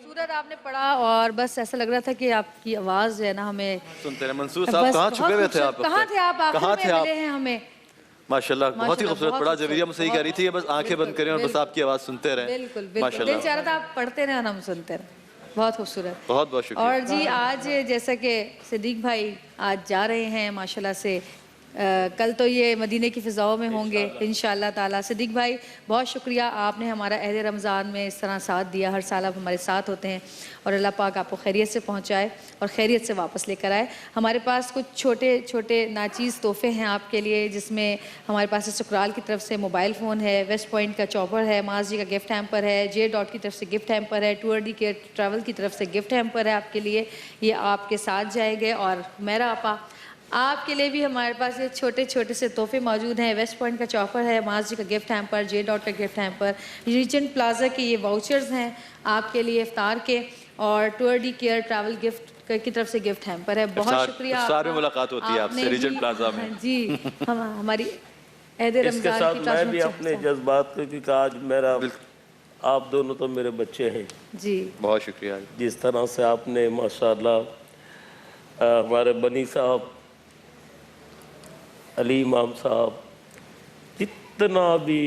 سورت آپ نے پڑھا اور بس ایسا لگ رہا تھا کہ آپ کی آواز جو ہے نا ہمیں سنتے ہیں۔ منصور صاحب کہاں چھپے ہوئے تھے آپ؟ کہاں تھے آپ؟ آخر میں ملے ہیں ہمیں۔ ماشاءاللہ بہت ہی خوبصورت پڑھا، جویریہ مجھ سے ہی کہہ رہی تھی کہ بس آنکھیں بند کریں اور بس آپ کی آواز سنتے رہیں۔ بالکل بالکل، دل چاہ رہا تھا آپ پڑھتے رہیں اور ہم سنتے رہیں۔ بہت خوبصورت، بہت بہت شکریہ۔ اور جی آج جیسا کہ صدیق بھائی آج جا رہے ہیں ماشاءاللہ سے، کل تو یہ مدینے کی فضاؤں میں ہوں گے انشاءاللہ تعالیٰ۔ صدیق بھائی بہت شکریہ، آپ نے ہمارا عہد رمضان میں اس طرح ساتھ دیا، ہر سال آپ ہمارے ساتھ ہوتے ہیں، اور اللہ پاک آپ کو خیریت سے پہنچائے اور خیریت سے واپس لے کر آئے۔ ہمارے پاس کچھ چھوٹے چھوٹے ناچیز تحفے ہیں آپ کے لیے، جس میں ہمارے پاس سکرال کی طرف سے موبائل فون ہے، ویسٹ پوائنٹ کا چاپر ہے، معاذ جی کا گفٹ ہیمپر ہے، جے ڈاٹ کی طرف سے گفٹ ہیمپر ہے، ٹور ڈی کیئر ٹریول کی طرف سے گفٹ ہیمپر ہے آپ کے لیے، یہ آپ کے ساتھ جائے گے۔ اور میرا آپا آپ کے لیے بھی ہمارے پاس یہ چھوٹے چھوٹے سے تحفے موجود ہیں، ویسٹ پوائنٹ کا چاپر ہے، معاذ جی کا گفٹ ہیمپر، جے ڈاٹ کا گفٹ ہیمپر، ریجنٹ پلازا کے یہ واؤچرز ہیں آپ کے لیے افطار کے، اور Tour de care travel gift کی طرف سے گفٹ ہیمپر ہے۔ بہت شکریہ، افطار میں ملاقات ہوتی ہے آپ سے ریجنٹ پلازا میں۔ جی ہماری عہد اس کے ساتھ میں بھی اپنے جذبات کو، کیونکہ آج میرا آپ دونوں تو میرے بچے ہیں جی، بہت شکریہ۔ جس طرح سے آپ نے ماشاءاللہ ہمارے بنی صاحب، علی امام صاحب، جتنا بھی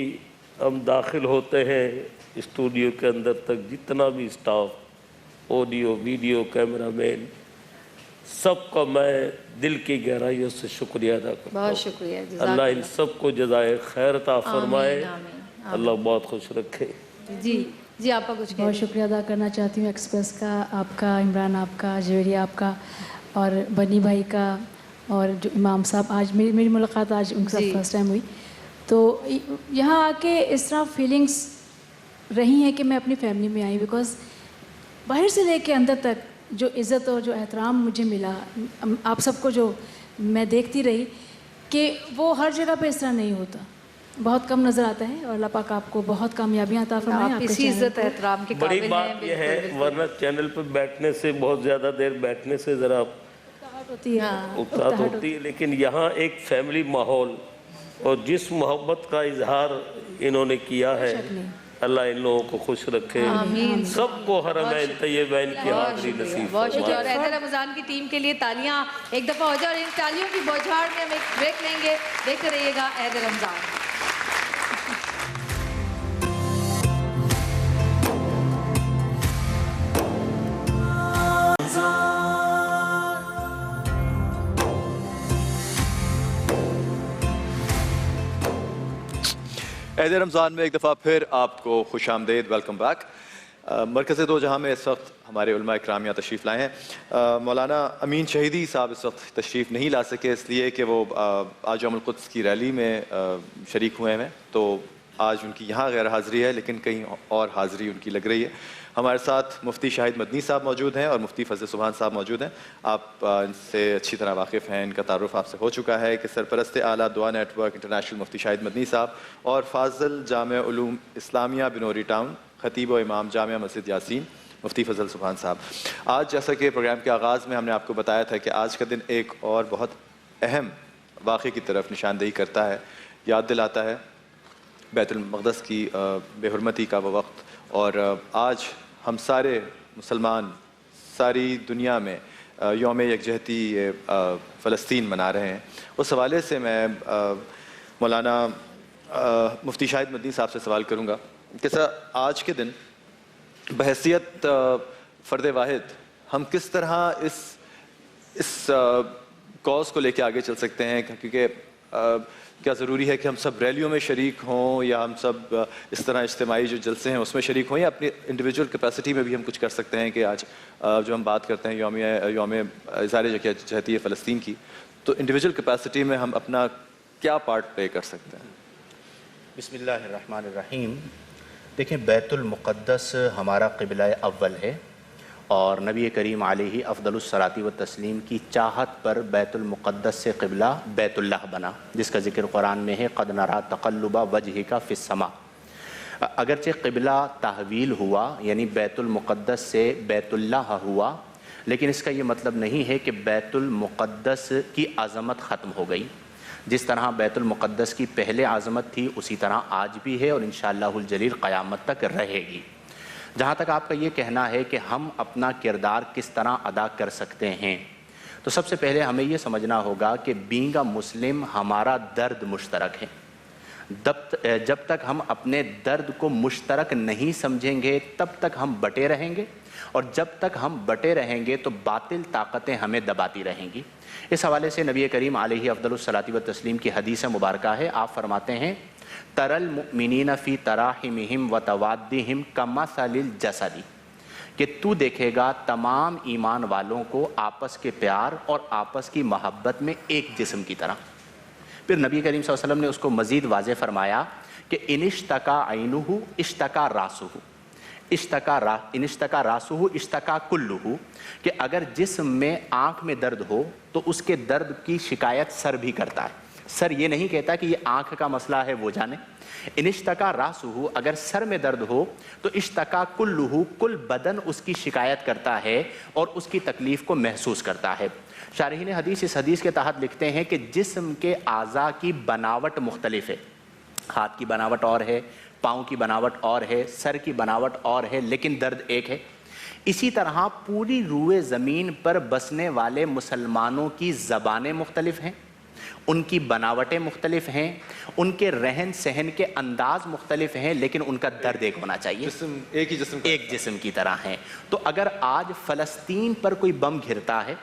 ہم داخل ہوتے ہیں اسٹوڈیو کے اندر تک، جتنا بھی اسٹاف، آڈیو ویڈیو کیمرہ مین، سب کا میں دل کی گہرائیوں سے شکریہ ادا کرتا ہوں۔ بہت شکریہ، اللہ ان سب کو جزائے خیر عطا فرمائے، اللہ بہت خوش رکھے۔ جی جی، آپ کا کچھ بہت شکریہ ادا کرنا چاہتی ہوں ایکسپریس کا، آپ کا، عمران آپ کا، جویریہ آپ کا، اور بنی بھائی کا، اور جو امام صاحب، آج میری ملاقات آج ان کے ساتھ فرسٹ ٹائم ہوئی، تو یہاں آ کے اس طرح فیلنگس رہی ہیں کہ میں اپنی فیملی میں آئی، بیکاز باہر سے لے کے اندر تک جو عزت اور جو احترام مجھے ملا، آپ سب کو جو میں دیکھتی رہی کہ وہ ہر جگہ پہ اس طرح نہیں ہوتا, بہت کم نظر آتا ہے, اور اللہ پاک آپ کو بہت کامیابیاں عطا فرمائیں. آپ اسی عزت احترام کے بڑی قابل بات یہ ہے, ورنہ چینل پہ بیٹھنے سے, بہت زیادہ دیر بیٹھنے سے ذرا اکتاہٹ ہوتی ہے, لیکن یہاں ایک فیملی ماحول اور جس محبت کا اظہار انہوں نے کیا ہے, اللہ ان لوگوں کو خوش رکھے, سب کو حرمین طیبین کی حاضری نصیب بہت شکریہ. اور فرمائے. عہد رمضان کی ٹیم کے لیے تالیاں ایک دفعہ ہو جائے, اور ان تالیوں کی بوچھاڑ میں ہم ایک بریک لیں گے. دیکھتے رہیے گا عہد رمضان. عہد رمضان میں ایک دفعہ پھر آپ کو خوش آمدید, ویلکم بیک. مرکز دو جہاں میں اس وقت ہمارے علماء اکرام یہاں تشریف لائے ہیں. مولانا امین شہیدی صاحب اس وقت تشریف نہیں لا سکے, اس لیے کہ وہ آج یوم القدس کی ریلی میں شریک ہوئے ہیں, تو آج ان کی یہاں غیر حاضری ہے, لیکن کہیں اور حاضری ان کی لگ رہی ہے. ہمارے ساتھ مفتی شاہد مدنی صاحب موجود ہیں اور مفتی فضل سبحان صاحب موجود ہیں. آپ ان سے اچھی طرح واقف ہیں, ان کا تعارف آپ سے ہو چکا ہے کہ سرپرست اعلیٰ دعا نیٹ ورک انٹرنیشنل مفتی شاہد مدنی صاحب اور فاضل جامع علوم اسلامیہ بنوری ٹاؤن, خطیب و امام جامعہ مسجد یاسین, مفتی فضل سبحان صاحب. آج جیسا کہ پروگرام کے آغاز میں ہم نے آپ کو بتایا تھا کہ آج کا دن ایک اور بہت اہم واقعے کی طرف نشاندہی کرتا ہے, یاد دلاتا ہے بیت المقدس کی بے حرمتی کا وہ وقت, اور آج ہم سارے مسلمان ساری دنیا میں یوم یکجہتی فلسطین منا رہے ہیں. اس حوالے سے میں مولانا مفتی شاہد مدنی صاحب سے سوال کروں گا کہ سر, آج کے دن بحیثیت فرد واحد ہم کس طرح اس کاز کو لے کے آگے چل سکتے ہیں, کیونکہ کیا ضروری ہے کہ ہم سب ریلیوں میں شریک ہوں, یا ہم سب اس طرح اجتماعی جو جلسے ہیں اس میں شریک ہوں, یا اپنی انڈیویجول کیپیسٹی میں بھی ہم کچھ کر سکتے ہیں کہ آج جو ہم بات کرتے ہیں یوم اظہار یکجہتی فلسطین کی, تو انڈیویجول کیپیسٹی میں ہم اپنا کیا پارٹ پلے کر سکتے ہیں؟ بسم اللہ الرحمن الرحیم. دیکھیں, بیت المقدس ہمارا قبلہ اول ہے, اور نبی کریم علیہ افضل الصلاۃ والتسلیم کی چاہت پر بیت المقدس سے قبلہ بیت اللہ بنا, جس کا ذکر قرآن میں ہے, قد نرا تقلب وجہک فی السماء. اگرچہ قبلہ تحویل ہوا, یعنی بیت المقدس سے بیت اللہ ہوا, لیکن اس کا یہ مطلب نہیں ہے کہ بیت المقدس کی عظمت ختم ہو گئی. جس طرح بیت المقدس کی پہلے عظمت تھی اسی طرح آج بھی ہے, اور انشاءاللہ الجلیل قیامت تک رہے گی. جہاں تک آپ کا یہ کہنا ہے کہ ہم اپنا کردار کس طرح ادا کر سکتے ہیں, تو سب سے پہلے ہمیں یہ سمجھنا ہوگا کہ بینگ اے مسلم ہمارا درد مشترک ہے. جب تک ہم اپنے درد کو مشترک نہیں سمجھیں گے تب تک ہم بٹے رہیں گے, اور جب تک ہم بٹے رہیں گے تو باطل طاقتیں ہمیں دباتی رہیں گی. اس حوالے سے نبی کریم علیہ افضل الصلاۃ والتسلیم کی حدیث مبارکہ ہے, آپ فرماتے ہیں, تر المؤمنین فی تراحمہم و توادہم کمثل الجسد, کہ تو دیکھے گا تمام ایمان والوں کو آپس کے پیار اور آپس کی محبت میں ایک جسم کی طرح. پھر نبی کریم صلی اللہ علیہ وسلم نے اس کو مزید واضح فرمایا کہ ان اشتکا عینہ اشتکا راسہ, ان اشتکا راسہ اشتکا کلہ, کہ اگر جسم میں آنکھ میں درد ہو تو اس کے درد کی شکایت سر بھی کرتا ہے. سر یہ نہیں کہتا کہ یہ آنکھ کا مسئلہ ہے, وہ جانے. ان اشتکا راسہ, اگر سر میں درد ہو تو اشتکا کلہ, کل بدن اس کی شکایت کرتا ہے اور اس کی تکلیف کو محسوس کرتا ہے. شارحین حدیث اس حدیث کے تحت لکھتے ہیں کہ جسم کے اعضاء کی بناوٹ مختلف ہے, ہاتھ کی بناوٹ اور ہے, پاؤں کی بناوٹ اور ہے, سر کی بناوٹ اور ہے, لیکن درد ایک ہے. اسی طرح پوری روئے زمین پر بسنے والے مسلمانوں کی زبانیں مختلف ہیں, ان کی بناوٹیں مختلف ہیں, ان کے رہن سہن کے انداز مختلف ہیں, لیکن ان کا درد ایک ہونا چاہیے, ایک جسم کی طرح ہیں. تو اگر آج فلسطین پر کوئی بم گرتا ہے,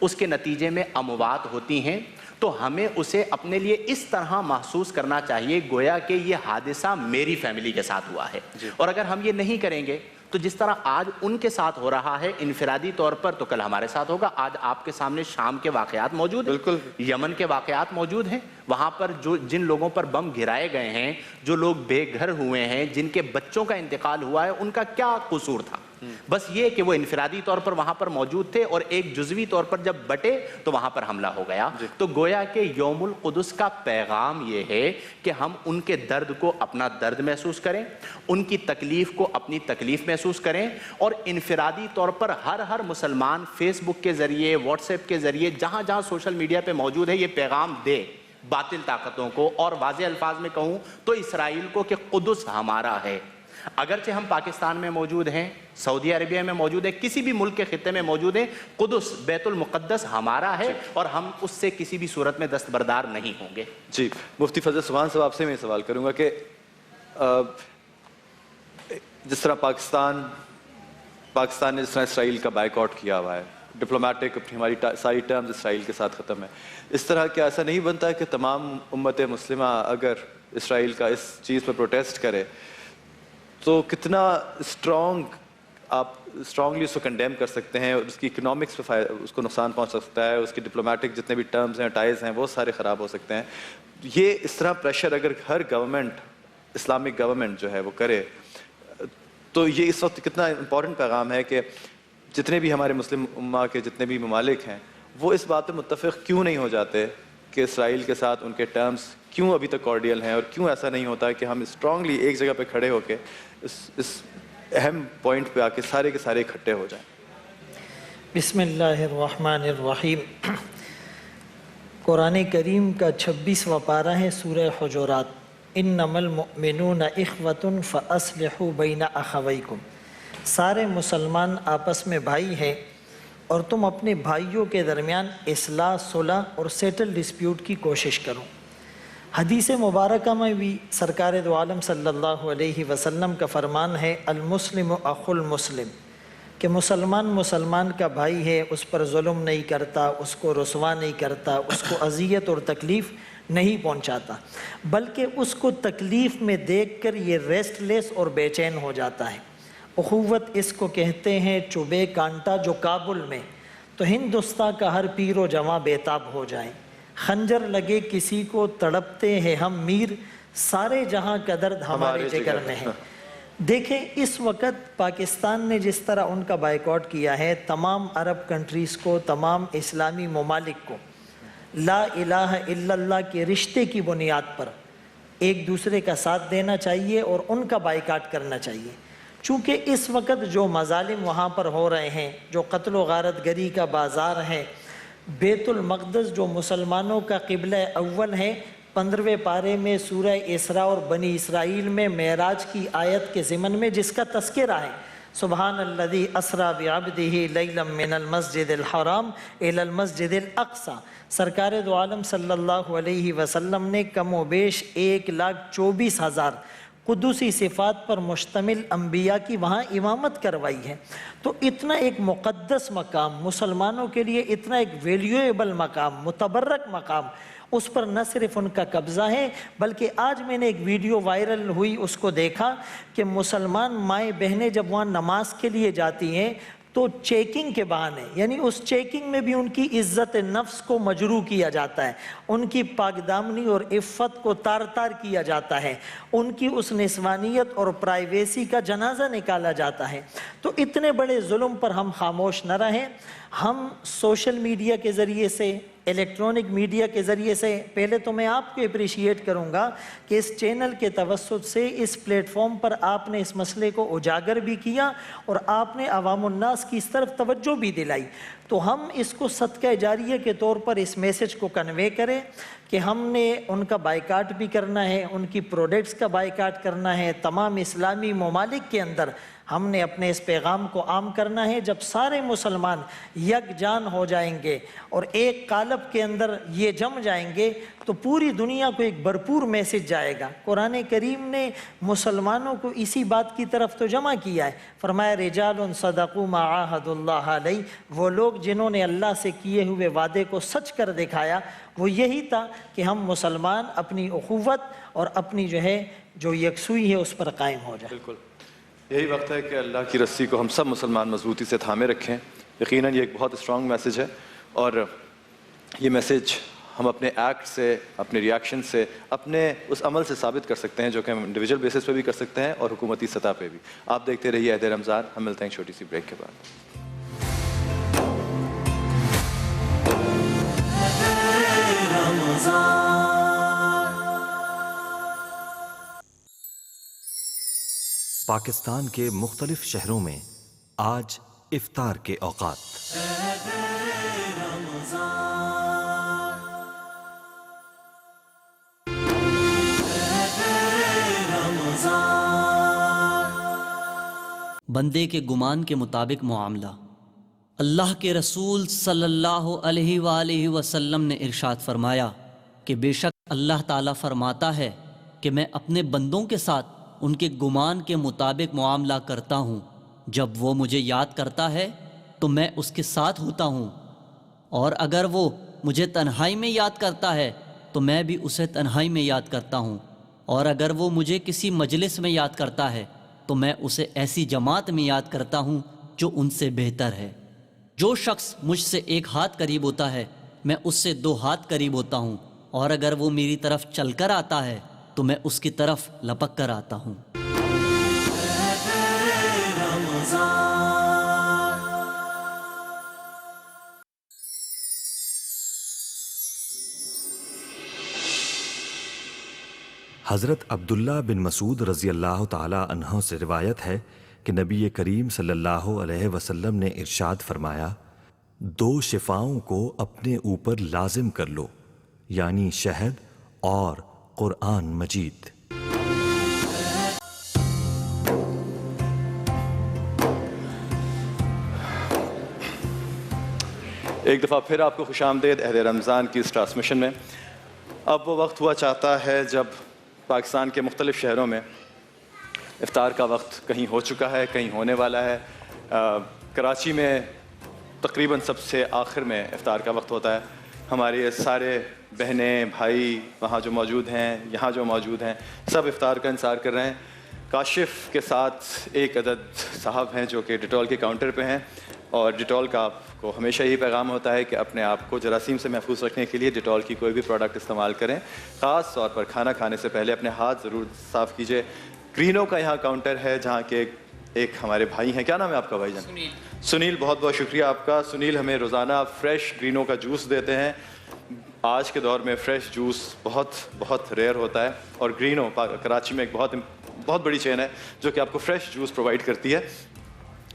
اس کے نتیجے میں اموات ہوتی ہیں, تو ہمیں اسے اپنے لیے اس طرح محسوس کرنا چاہیے گویا کہ یہ حادثہ میری فیملی کے ساتھ ہوا ہے. اور اگر ہم یہ نہیں کریں گے تو جس طرح آج ان کے ساتھ ہو رہا ہے انفرادی طور پر, تو کل ہمارے ساتھ ہوگا. آج آپ کے سامنے شام کے واقعات موجود ہیں, یمن کے واقعات موجود ہیں, وہاں پر جن لوگوں پر بم گرائے گئے ہیں, جو لوگ بے گھر ہوئے ہیں, جن کے بچوں کا انتقال ہوا ہے, ان کا کیا قصور تھا؟ بس یہ کہ وہ انفرادی طور پر وہاں پر موجود تھے اور ایک جزوی طور پر جب بٹے تو وہاں پر حملہ ہو گیا. تو گویا کہ یوم القدس کا پیغام یہ ہے کہ ہم ان کے درد کو اپنا درد محسوس کریں, ان کی تکلیف کو اپنی تکلیف محسوس کریں, اور انفرادی طور پر ہر مسلمان فیس بک کے ذریعے, واٹس ایپ کے ذریعے, جہاں جہاں سوشل میڈیا پہ موجود ہے, یہ پیغام دے باطل طاقتوں کو, اور واضح الفاظ میں کہوں تو اسرائیل کو کہ قدس ہمارا ہے. اگرچہ ہم پاکستان میں موجود ہیں, سعودی عربیہ میں موجود ہیں, کسی بھی ملک کے خطے میں موجود ہیں, قدس بیت المقدس ہمارا ہے اور ہم اس سے کسی بھی صورت میں دستبردار نہیں ہوں گے. جی مفتی فضل سبحان صاحب آپ سے میں سوال کروں گا کہ جس طرح پاکستان نے جس طرح اسرائیل کا بائیکاٹ کیا ہوا ہے, ڈپلومیٹک اپنی ہماری ساری ٹرمز اسرائیل کے ساتھ ختم ہے, اس طرح کیا ایسا نہیں بنتا کہ تمام امت مسلمہ اگر اسرائیل کا اس چیز پر پروٹیسٹ کرے تو کتنا آپ اسٹرانگلی اس کو کنڈیم کر سکتے ہیں, اور اس کی اکنامکس پہ اس کو نقصان پہنچ سکتا ہے, اس کی ڈپلومیٹک جتنے بھی ٹرمز ہیں, ٹائز ہیں, وہ سارے خراب ہو سکتے ہیں. یہ اس طرح پریشر اگر ہر گورنمنٹ, اسلامک گورنمنٹ جو ہے وہ کرے, تو یہ اس وقت کتنا امپورٹنٹ پیغام ہے کہ جتنے بھی ہمارے مسلم امہ کے جتنے بھی ممالک ہیں وہ اس بات پہ متفق کیوں نہیں ہو جاتے کہ اسرائیل کے ساتھ ان کے ٹرمز کیوں ابھی تک کارڈیل ہیں, اور کیوں ایسا نہیں ہوتا کہ ہم اسٹرانگلی ایک جگہ پہ کھڑے ہو کے اس اہم پوائنٹ پہ آ کے سارے اکٹھے ہو جائیں. بسم اللہ الرحمن الرحیم. قرآن کریم کا 26واں پارہ ہے سورہ حجرات. انما المؤمنون اخوۃ فاصلحوا بین اخویکم. سارے مسلمان آپس میں بھائی ہیں اور تم اپنے بھائیوں کے درمیان اصلاح, صلح اور سیٹل ڈسپیوٹ کی کوشش کرو. حدیث مبارکہ میں بھی سرکار دو عالم صلی اللہ علیہ وسلم کا فرمان ہے المسلم اخو المسلم, کہ مسلمان کا بھائی ہے, اس پر ظلم نہیں کرتا, اس کو رسوا نہیں کرتا, اس کو اذیت اور تکلیف نہیں پہنچاتا, بلکہ اس کو تکلیف میں دیکھ کر یہ ریسٹ لیس اور بے چین ہو جاتا ہے. اخوت اس کو کہتے ہیں چوبے کانٹا جو کابل میں, تو ہندوستان کا ہر پیر و جواں بیتاب ہو جائیں. خنجر لگے کسی کو تڑپتے ہیں ہم میر, سارے جہاں کا درد ہمارے جگر میں ہے. دیکھیں اس وقت پاکستان نے جس طرح ان کا بائیکاٹ کیا ہے, تمام عرب کنٹریز کو, تمام اسلامی ممالک کو لا الہ الا اللہ کے رشتے کی بنیاد پر ایک دوسرے کا ساتھ دینا چاہیے اور ان کا بائیکاٹ کرنا چاہیے. چونکہ اس وقت جو مظالم وہاں پر ہو رہے ہیں, جو قتل و غارت گری کا بازار ہے, بیت المقدس جو مسلمانوں کا قبلہ اول ہے, 15ویں پارے میں سورہ اسراء اور بنی اسرائیل میں معراج کی آیت کے ضمن میں جس کا تذکرہ ہے, سبحان الذی اسریٰ بعبدہ لیلا من المسجد الحرام الی المسجد الاقصی. سرکار دو عالم صلی اللہ علیہ وسلم نے کم و بیش 1,24,000 قدسی صفات پر مشتمل انبیاء کی وہاں امامت کروائی ہے. تو اتنا ایک مقدس مقام, مسلمانوں کے لیے اتنا ایک ویلیویبل مقام, متبرک مقام, اس پر نہ صرف ان کا قبضہ ہے بلکہ آج میں نے ایک ویڈیو وائرل ہوئی, اس کو دیکھا کہ مسلمان مائیں بہنیں جب وہاں نماز کے لیے جاتی ہیں تو چیکنگ کے بہانے, یعنی اس چیکنگ میں بھی ان کی عزت نفس کو مجروح کیا جاتا ہے, ان کی پاک دامنی اور عفت کو تار تار کیا جاتا ہے, ان کی اس نسوانیت اور پرائیویسی کا جنازہ نکالا جاتا ہے. تو اتنے بڑے ظلم پر ہم خاموش نہ رہیں. ہم سوشل میڈیا کے ذریعے سے, الیکٹرانک میڈیا کے ذریعے سے, پہلے تو میں آپ کو اپریشیٹ کروں گا کہ اس چینل کے توسط سے, اس پلیٹ فارم پر آپ نے اس مسئلے کو اجاگر بھی کیا اور آپ نے عوام الناس کی اس طرف توجہ بھی دلائی. تو ہم اس کو صدقہ جاریہ کے طور پر اس میسج کو کنوے کریں کہ ہم نے ان کا بائیکاٹ بھی کرنا ہے, ان کی پروڈکٹس کا بائیکاٹ کرنا ہے. تمام اسلامی ممالک کے اندر ہم نے اپنے اس پیغام کو عام کرنا ہے. جب سارے مسلمان یکجان ہو جائیں گے اور ایک قالب کے اندر یہ جم جائیں گے تو پوری دنیا کو ایک بھرپور میسج جائے گا. قرآن کریم نے مسلمانوں کو اسی بات کی طرف تو جمع کیا ہے. فرمایا رجال صدقوا ما عاہدوا اللہ علیہ, وہ لوگ جنہوں نے اللہ سے کیے ہوئے وعدے کو سچ کر دکھایا, وہ یہی تھا کہ ہم مسلمان اپنی اخوت اور اپنی جو یکسوئی ہے اس پر قائم ہو جائیں. بالکل یہی وقت ہے کہ اللہ کی رسی کو ہم سب مسلمان مضبوطی سے تھامے رکھیں. یقیناً یہ ایک بہت اسٹرانگ میسج ہے اور یہ میسج ہم اپنے ایکٹ سے، اپنے ریاکشن سے، اپنے اس عمل سے ثابت کر سکتے ہیں جو کہ ہم انڈیویجول بیسس پہ بھی کر سکتے ہیں اور حکومتی سطح پہ بھی. آپ دیکھتے رہیے عہد رمضان. ہم ملتے ہیں ایک چھوٹی سی بریک کے بعد. پاکستان کے مختلف شہروں میں آج افطار کے اوقات. بندے کے گمان کے مطابق معاملہ. اللہ کے رسول صلی اللہ علیہ وآلہ وسلم نے ارشاد فرمایا کہ بے شک اللہ تعالیٰ فرماتا ہے کہ میں اپنے بندوں کے ساتھ ان کے گمان کے مطابق معاملہ کرتا ہوں. جب وہ مجھے یاد کرتا ہے تو میں اس کے ساتھ ہوتا ہوں، اور اگر وہ مجھے تنہائی میں یاد کرتا ہے تو میں بھی اسے تنہائی میں یاد کرتا ہوں، اور اگر وہ مجھے کسی مجلس میں یاد کرتا ہے تو میں اسے ایسی جماعت میں یاد کرتا ہوں جو ان سے بہتر ہے. جو شخص مجھ سے ایک ہاتھ قریب ہوتا ہے میں اس سے 2 ہاتھ قریب ہوتا ہوں، اور اگر وہ میری طرف چل کر آتا ہے تو میں اس کی طرف لپک کر آتا ہوں. حضرت عبداللہ بن مسعود رضی اللہ تعالی عنہ سے روایت ہے کہ نبی کریم صلی اللہ علیہ وسلم نے ارشاد فرمایا، 2 شفاؤں کو اپنے اوپر لازم کر لو، یعنی شہد اور قرآن مجید. ایک دفعہ پھر آپ کو خوش آمدید عہد رمضان کی اس ٹرانسمیشن میں. اب وہ وقت ہوا چاہتا ہے جب پاکستان کے مختلف شہروں میں افطار کا وقت کہیں ہو چکا ہے، کہیں ہونے والا ہے. کراچی میں تقریباً سب سے آخر میں افطار کا وقت ہوتا ہے. ہمارے سارے بہنیں بھائی وہاں جو موجود ہیں، یہاں جو موجود ہیں، سب افطار کا انتظار کر رہے ہیں. کاشف کے ساتھ ایک عدد صاحب ہیں جو کہ ڈیٹول کے کاؤنٹر پہ ہیں، اور ڈیٹول کا آپ کو ہمیشہ یہی پیغام ہوتا ہے کہ اپنے آپ کو جراثیم سے محفوظ رکھنے کے لیے ڈیٹول کی کوئی بھی پروڈکٹ استعمال کریں. خاص طور پر کھانا کھانے سے پہلے اپنے ہاتھ ضرور صاف کیجیے. گرینو کا یہاں کاؤنٹر ہے جہاں کے ایک ہمارے بھائی ہیں. کیا نام ہے آپ کا بھائی جان؟ سنیل. بہت بہت شکریہ آپ کا. سنیل ہمیں روزانہ فریش گرینو کا جوس دیتے ہیں. آج کے دور میں فریش جوس بہت ریئر ہوتا ہے، اور گرینو کراچی میں ایک بہت بڑی چین ہے جو کہ آپ کو فریش جوس پرووائڈ کرتی ہے.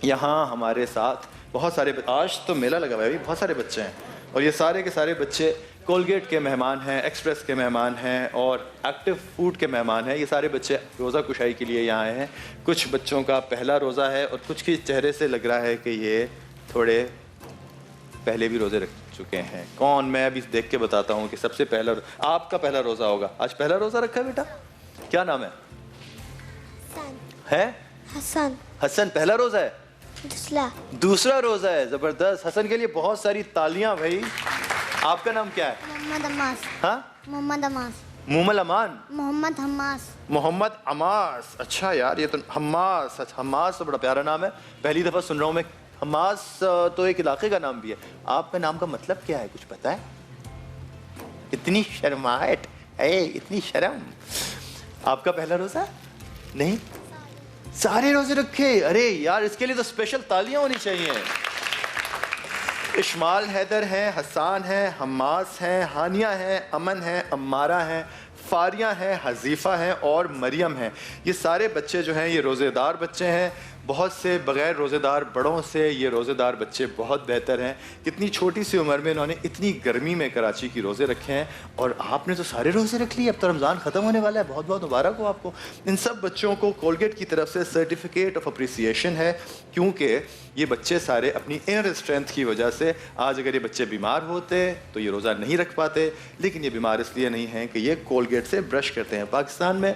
یہاں ہمارے ساتھ بہت سارے، آج تو میلہ لگا ہوا ہے، بہت سارے بچے ہیں، اور یہ سارے کے سارے بچے کولگیٹ کے مہمان ہیں، ایکسپریس کے مہمان ہیں، اور ایکٹیو فوڈ کے مہمان ہیں. یہ سارے بچے روزہ کشائی کے لیے یہاں آئے ہیں. کچھ بچوں کا پہلا روزہ ہے، اور کچھ کے چہرے سے لگ رہا ہے کہ یہ تھوڑے پہلے بھی روزے رکھ چکے ہیں. کون؟ میں ابھی دیکھ کے بتاتا ہوں کہ سب سے پہلا آپ کا پہلا روزہ ہوگا. آج پہلا روزہ رکھا ہے بیٹا؟ کیا نام ہے؟ حسن. پہلا روزہ ہے؟ دوسرا روزہ ہے. زبردست. حسن کے لیے بہت ساری تالیاں بھائی. آپ کا نام کیا ہے؟ محمد عماس. ہاں، محمد عماس. مومل امان. محمد حماس. محمد عماس. اچھا یار، یہ تو حماس. حماس تو بڑا پیارا نام ہے. پہلی دفعہ سن رہا ہوں میں. حماس تو ایک علاقے کا نام بھی ہے. آپ کا نام کا مطلب کیا ہے؟ کچھ پتا ہے؟ اتنی شرماہٹ، اتنی شرم. آپ کا پہلا روزہ نہیں؟ سارے روزے رکھے. ارے یار، اس کے لیے تو اسپیشل تالیاں ہونی چاہیے. اشمال حیدر ہیں، حسان ہیں، حماس ہیں، ہانیہ ہیں، امن ہیں، امارہ ہیں، فاریہ ہیں، حذیفہ ہیں اور مریم ہیں. یہ سارے بچے جو ہیں یہ روزے دار بچے ہیں. بہت سے بغیر روزے دار بڑوں سے یہ روزے دار بچے بہت بہتر ہیں. کتنی چھوٹی سی عمر میں انہوں نے اتنی گرمی میں کراچی کی روزے رکھے ہیں، اور آپ نے تو سارے روزے رکھ لیے. اب تو رمضان ختم ہونے والا ہے. بہت بہت مبارک ہو آپ کو. ان سب بچوں کو کولگیٹ کی طرف سے سرٹیفکیٹ آف اپریسیشن ہے، کیونکہ یہ بچے سارے اپنی انر اسٹرینتھ کی وجہ سے، آج اگر یہ بچے بیمار ہوتے تو یہ روزہ نہیں رکھ پاتے، لیکن یہ بیمار اس لیے نہیں ہیں کہ یہ کولگیٹ سے برش کرتے ہیں. پاکستان میں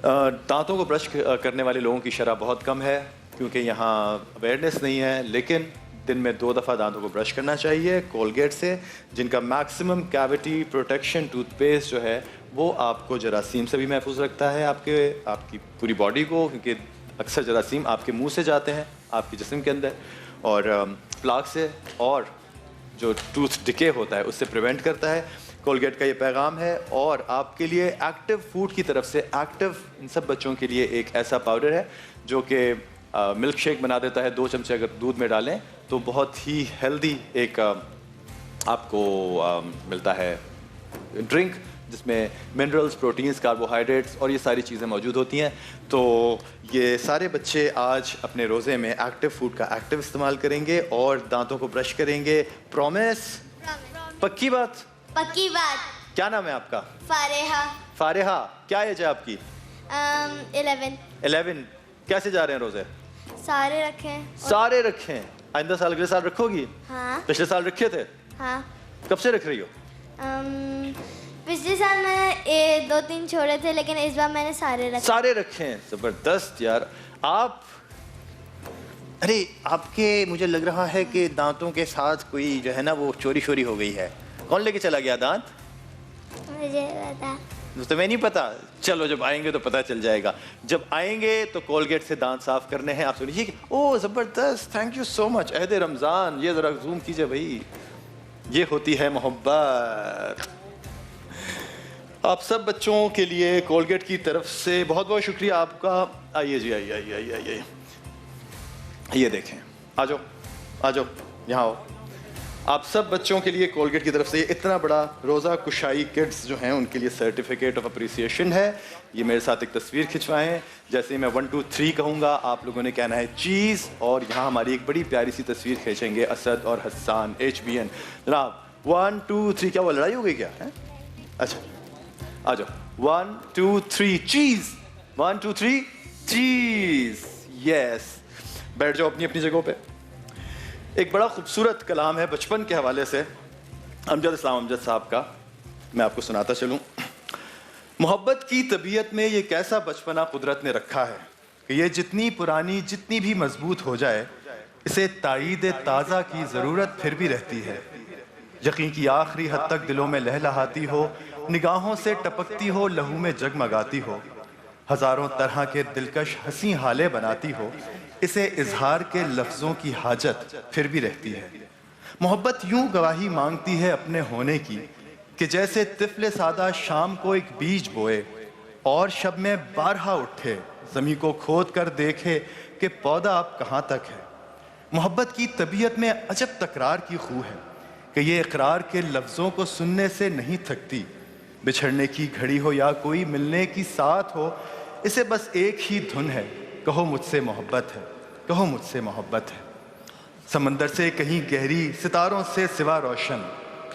دانتوں کو برش کرنے والے لوگوں کی شرح بہت کم ہے، کیونکہ یہاں اویئرنیس نہیں ہے. لیکن دن میں 2 دفعہ دانتوں کو برش کرنا چاہیے کولگیٹ سے، جن کا maximum cutie protection tooth paste جو ہے وہ آپ کو جراثیم سے بھی محفوظ رکھتا ہے، آپ کی پوری باڈی کو، کیونکہ اکثر جراثیم آپ کے منہ سے جاتے ہیں آپ کے جسم کے اندر، اور پلاک سے اور جو ٹوتھ ڈکے ہوتا ہے اس سے پریونٹ کرتا ہے. کولگیٹ کا یہ پیغام ہے. اور آپ کے لیے ایکٹیو فوڈ کی طرف سے ایکٹیو ان سب بچوں کے لیے ایک ایسا پاؤڈر ہے جو کہ ملک شیک بنا دیتا ہے. 2 چمچے اگر دودھ میں ڈالیں تو بہت ہی ہیلدی ایک آپ کو ملتا ہے ڈرنک جس میں منرلز, پروٹینز, کاربوہائیڈریٹس اور یہ ساری چیزیں موجود ہوتی ہیں. تو یہ سارے بچے آج اپنے روزے میں ایکٹیو فوڈ کا ایکٹیو استعمال کریں گے اور دانتوں کو برش کریں گے. پرومس؟ پکی بات؟ پکی بات. کیا نام ہے آپ کا؟ فارحہ. فارحہ. کیا ایج ہے آپ کی؟ 11. کیسے جا رہے ہیں روزے؟ سارے رکھیں. سارے رکھیں. آئندہ سال اگلے سال رکھو گی؟ ہاں. پچھلے سال رکھے تھے؟ ہاں. کب سے رکھ رہی ہو؟ پچھلے سال میں نے 2-3 چھوڑے تھے لیکن اس بار میں نے سارے رکھے. سارے رکھے ہیں. زبردست یار. آپ ارے آپ کے مجھے لگ رہا ہے کہ دانتوں کے ساتھ کوئی جو ہے نا وہ چوری شوری ہو گئی ہے. کون لے کے چلا گیا دانت؟ مجھے پتا. تمہیں نہیں پتا؟ چلو جب آئیں گے تو پتہ چل جائے گا. جب آئیں گے تو کولگیٹ سے دانت صاف کرنے ہیں. آپ سنیے. او زبردست, تھینک یو سو مچ. عہد رمضان. یہ ذرا زوم کیجئے بھائی. یہ ہوتی ہے محبت. آپ سب بچوں کے لیے کولگیٹ کی طرف سے بہت بہت شکریہ آپ کا. آئیے جی, آئیے آئیے آئیے آئیے. یہ دیکھیں. آ جاؤ آ جاؤ یہاں آؤ. آپ سب بچوں کے لیے کولگیٹ کی طرف سے یہ اتنا بڑا روزہ کشائی کڈس جو ہیں ان کے لیے سرٹیفکیٹ آف اپریسیشن ہے. یہ میرے ساتھ ایک تصویر کھنچوائیں. جیسے میں 1 2 3 کہوں گا آپ لوگوں نے کہنا ہے چیز. اور یہاں ہماری ایک بڑی پیاری سی تصویر کھینچیں گے اسد اور حسان HBN. جناب 1 2 3. کیا وہ لڑائی ہو گئی کیا؟ اچھا آ جاؤ. 1 2 3 چیز. 1 2 3 چیز. یس. بیٹھ جاؤ اپنی اپنی جگہوں پہ. ایک بڑا خوبصورت کلام ہے بچپن کے حوالے سے امجد اسلام امجد صاحب کا. میں آپ کو سناتا چلوں. محبت کی طبیعت میں یہ کیسا بچپنا قدرت نے رکھا ہے کہ یہ جتنی پرانی جتنی بھی مضبوط ہو جائے اسے تائید تازہ کی ضرورت پھر بھی رہتی ہے. یقین کی آخری حد تک دلوں میں لہلہاتی ہو, نگاہوں سے ٹپکتی ہو, لہو میں جگمگاتی ہو, ہزاروں طرح کے دلکش ہنسی حالے بناتی ہو. اسے اظہار کے لفظوں کی حاجت پھر بھی رہتی ہے. محبت یوں گواہی مانگتی ہے اپنے ہونے کی کہ جیسے طفل سادہ شام کو ایک بیج بوئے اور شب میں بارہا اٹھے, زمین کو کھود کر دیکھے کہ پودا اب کہاں تک ہے. محبت کی طبیعت میں عجب تکرار کی خو ہے کہ یہ اقرار کے لفظوں کو سننے سے نہیں تھکتی. بچھڑنے کی گھڑی ہو یا کوئی ملنے کی ساتھ ہو, اسے بس ایک ہی دھن ہے, کہو مجھ سے محبت ہے, کہو مجھ سے محبت ہے. سمندر سے کہیں گہری, ستاروں سے سوا روشن,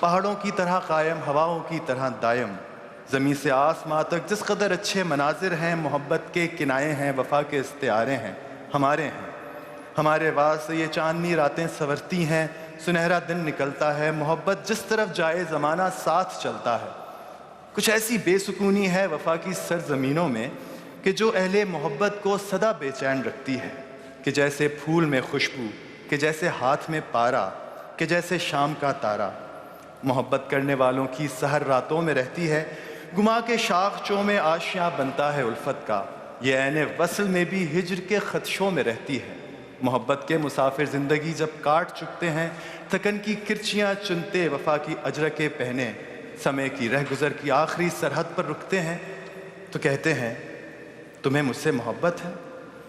پہاڑوں کی طرح قائم, ہواؤں کی طرح دائم, زمین سے آسماں تک جس قدر اچھے مناظر ہیں, محبت کے کنائے ہیں, وفا کے استعارے ہیں, ہمارے ہیں. ہمارے واسطے یہ چاندنی راتیں سنورتی ہیں, سنہرا دن نکلتا ہے. محبت جس طرف جائے زمانہ ساتھ چلتا ہے. کچھ ایسی بے سکونی ہے وفا کی سرزمینوں میں کہ جو اہل محبت کو سدا بے چین رکھتی ہے, کہ جیسے پھول میں خوشبو, کہ جیسے ہاتھ میں پارا, کہ جیسے شام کا تارا. محبت کرنے والوں کی سحر راتوں میں رہتی ہے, گما کے شاخچوں میں آشیاں بنتا ہے الفت کا. یہ عین وصل میں بھی ہجر کے خدشوں میں رہتی ہے. محبت کے مسافر زندگی جب کاٹ چکتے ہیں, تھکن کی کرچیاں چنتے وفا کی اجرکیں پہنے, سمے کی رہ گزر کی آخری سرحد پر رکتے ہیں تو کہتے ہیں تمہیں مجھ سے محبت ہے.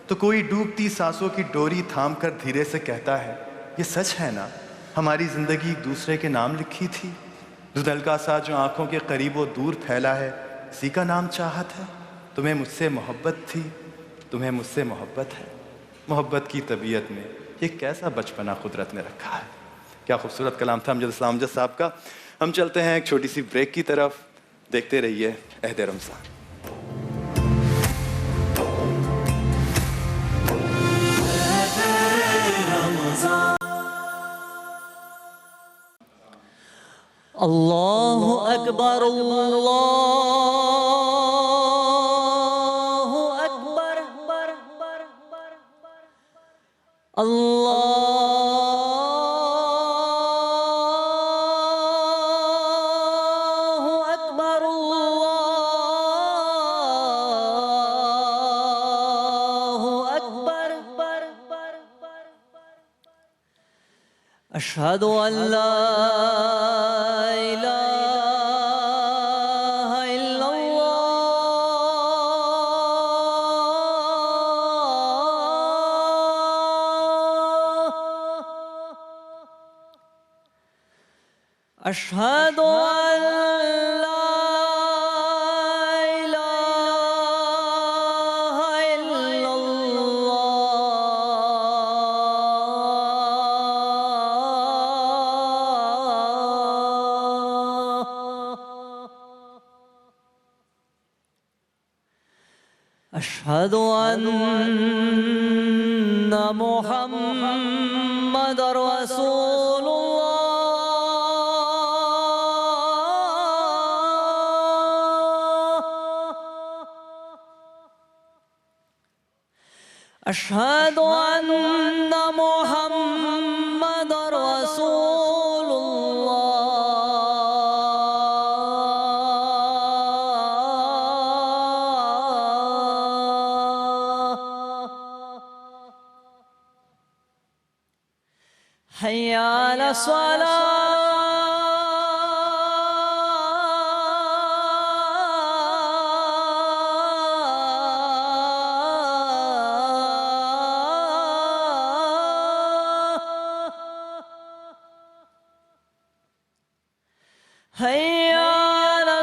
تو کوئی ڈوبتی سانسوں کی ڈوری تھام کر دھیرے سے کہتا ہے یہ سچ ہے نا, ہماری زندگی ایک دوسرے کے نام لکھی تھی. دھندلکا سا جو آنکھوں کے قریب و دور پھیلا ہے, اسی کا نام چاہت ہے. تمہیں مجھ سے محبت تھی, تمہیں مجھ سے محبت ہے. محبت کی طبیعت میں یہ کیسا بچپنا قدرت نے رکھا ہے. کیا خوبصورت کلام تھا امجد اسلام امجد صاحب کا. ہم چلتے ہیں ایک چھوٹی سی بریک کی طرف. دیکھتے رہیے عہد رمضان. اللہ اکبر اللہ اکبر اللہ اکبر اللہ اکبر أشهد أن لا إله إلا الله أشهد أن لا أشهد أن محمد رسول الله أشهد أن محمد رسول حي على الصلاة حي على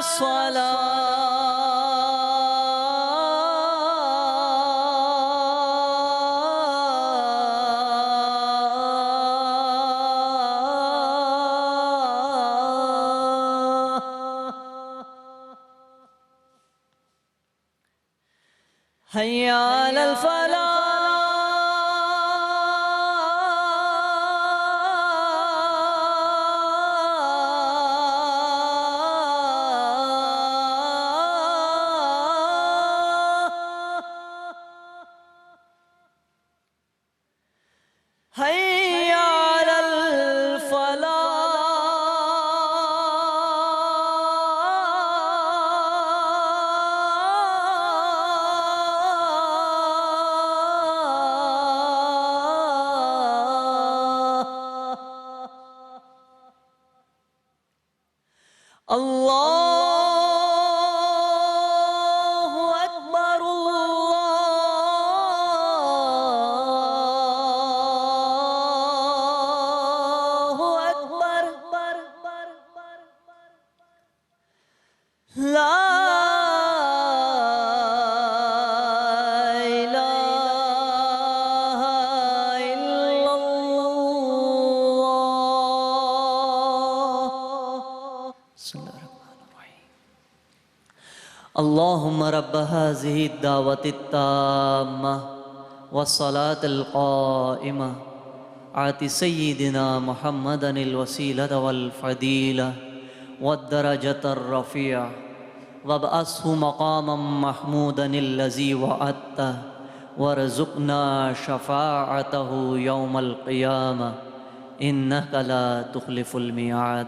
حي على الفلاح حي على الفلاح الله أكبر الله أكبر لا إله إلا الله بسم الله الرحمن الرحيم اللهم رب هذه الدعوة التامة والصلاة القائمة آت سيدنا محمدا الوسيلة والفضيلة والدرجة الرفيعة وابعثه مقاما محمودا الذي وعدته وارزقنا شفاعته يوم القيامة إنك لا تخلف الميعاد.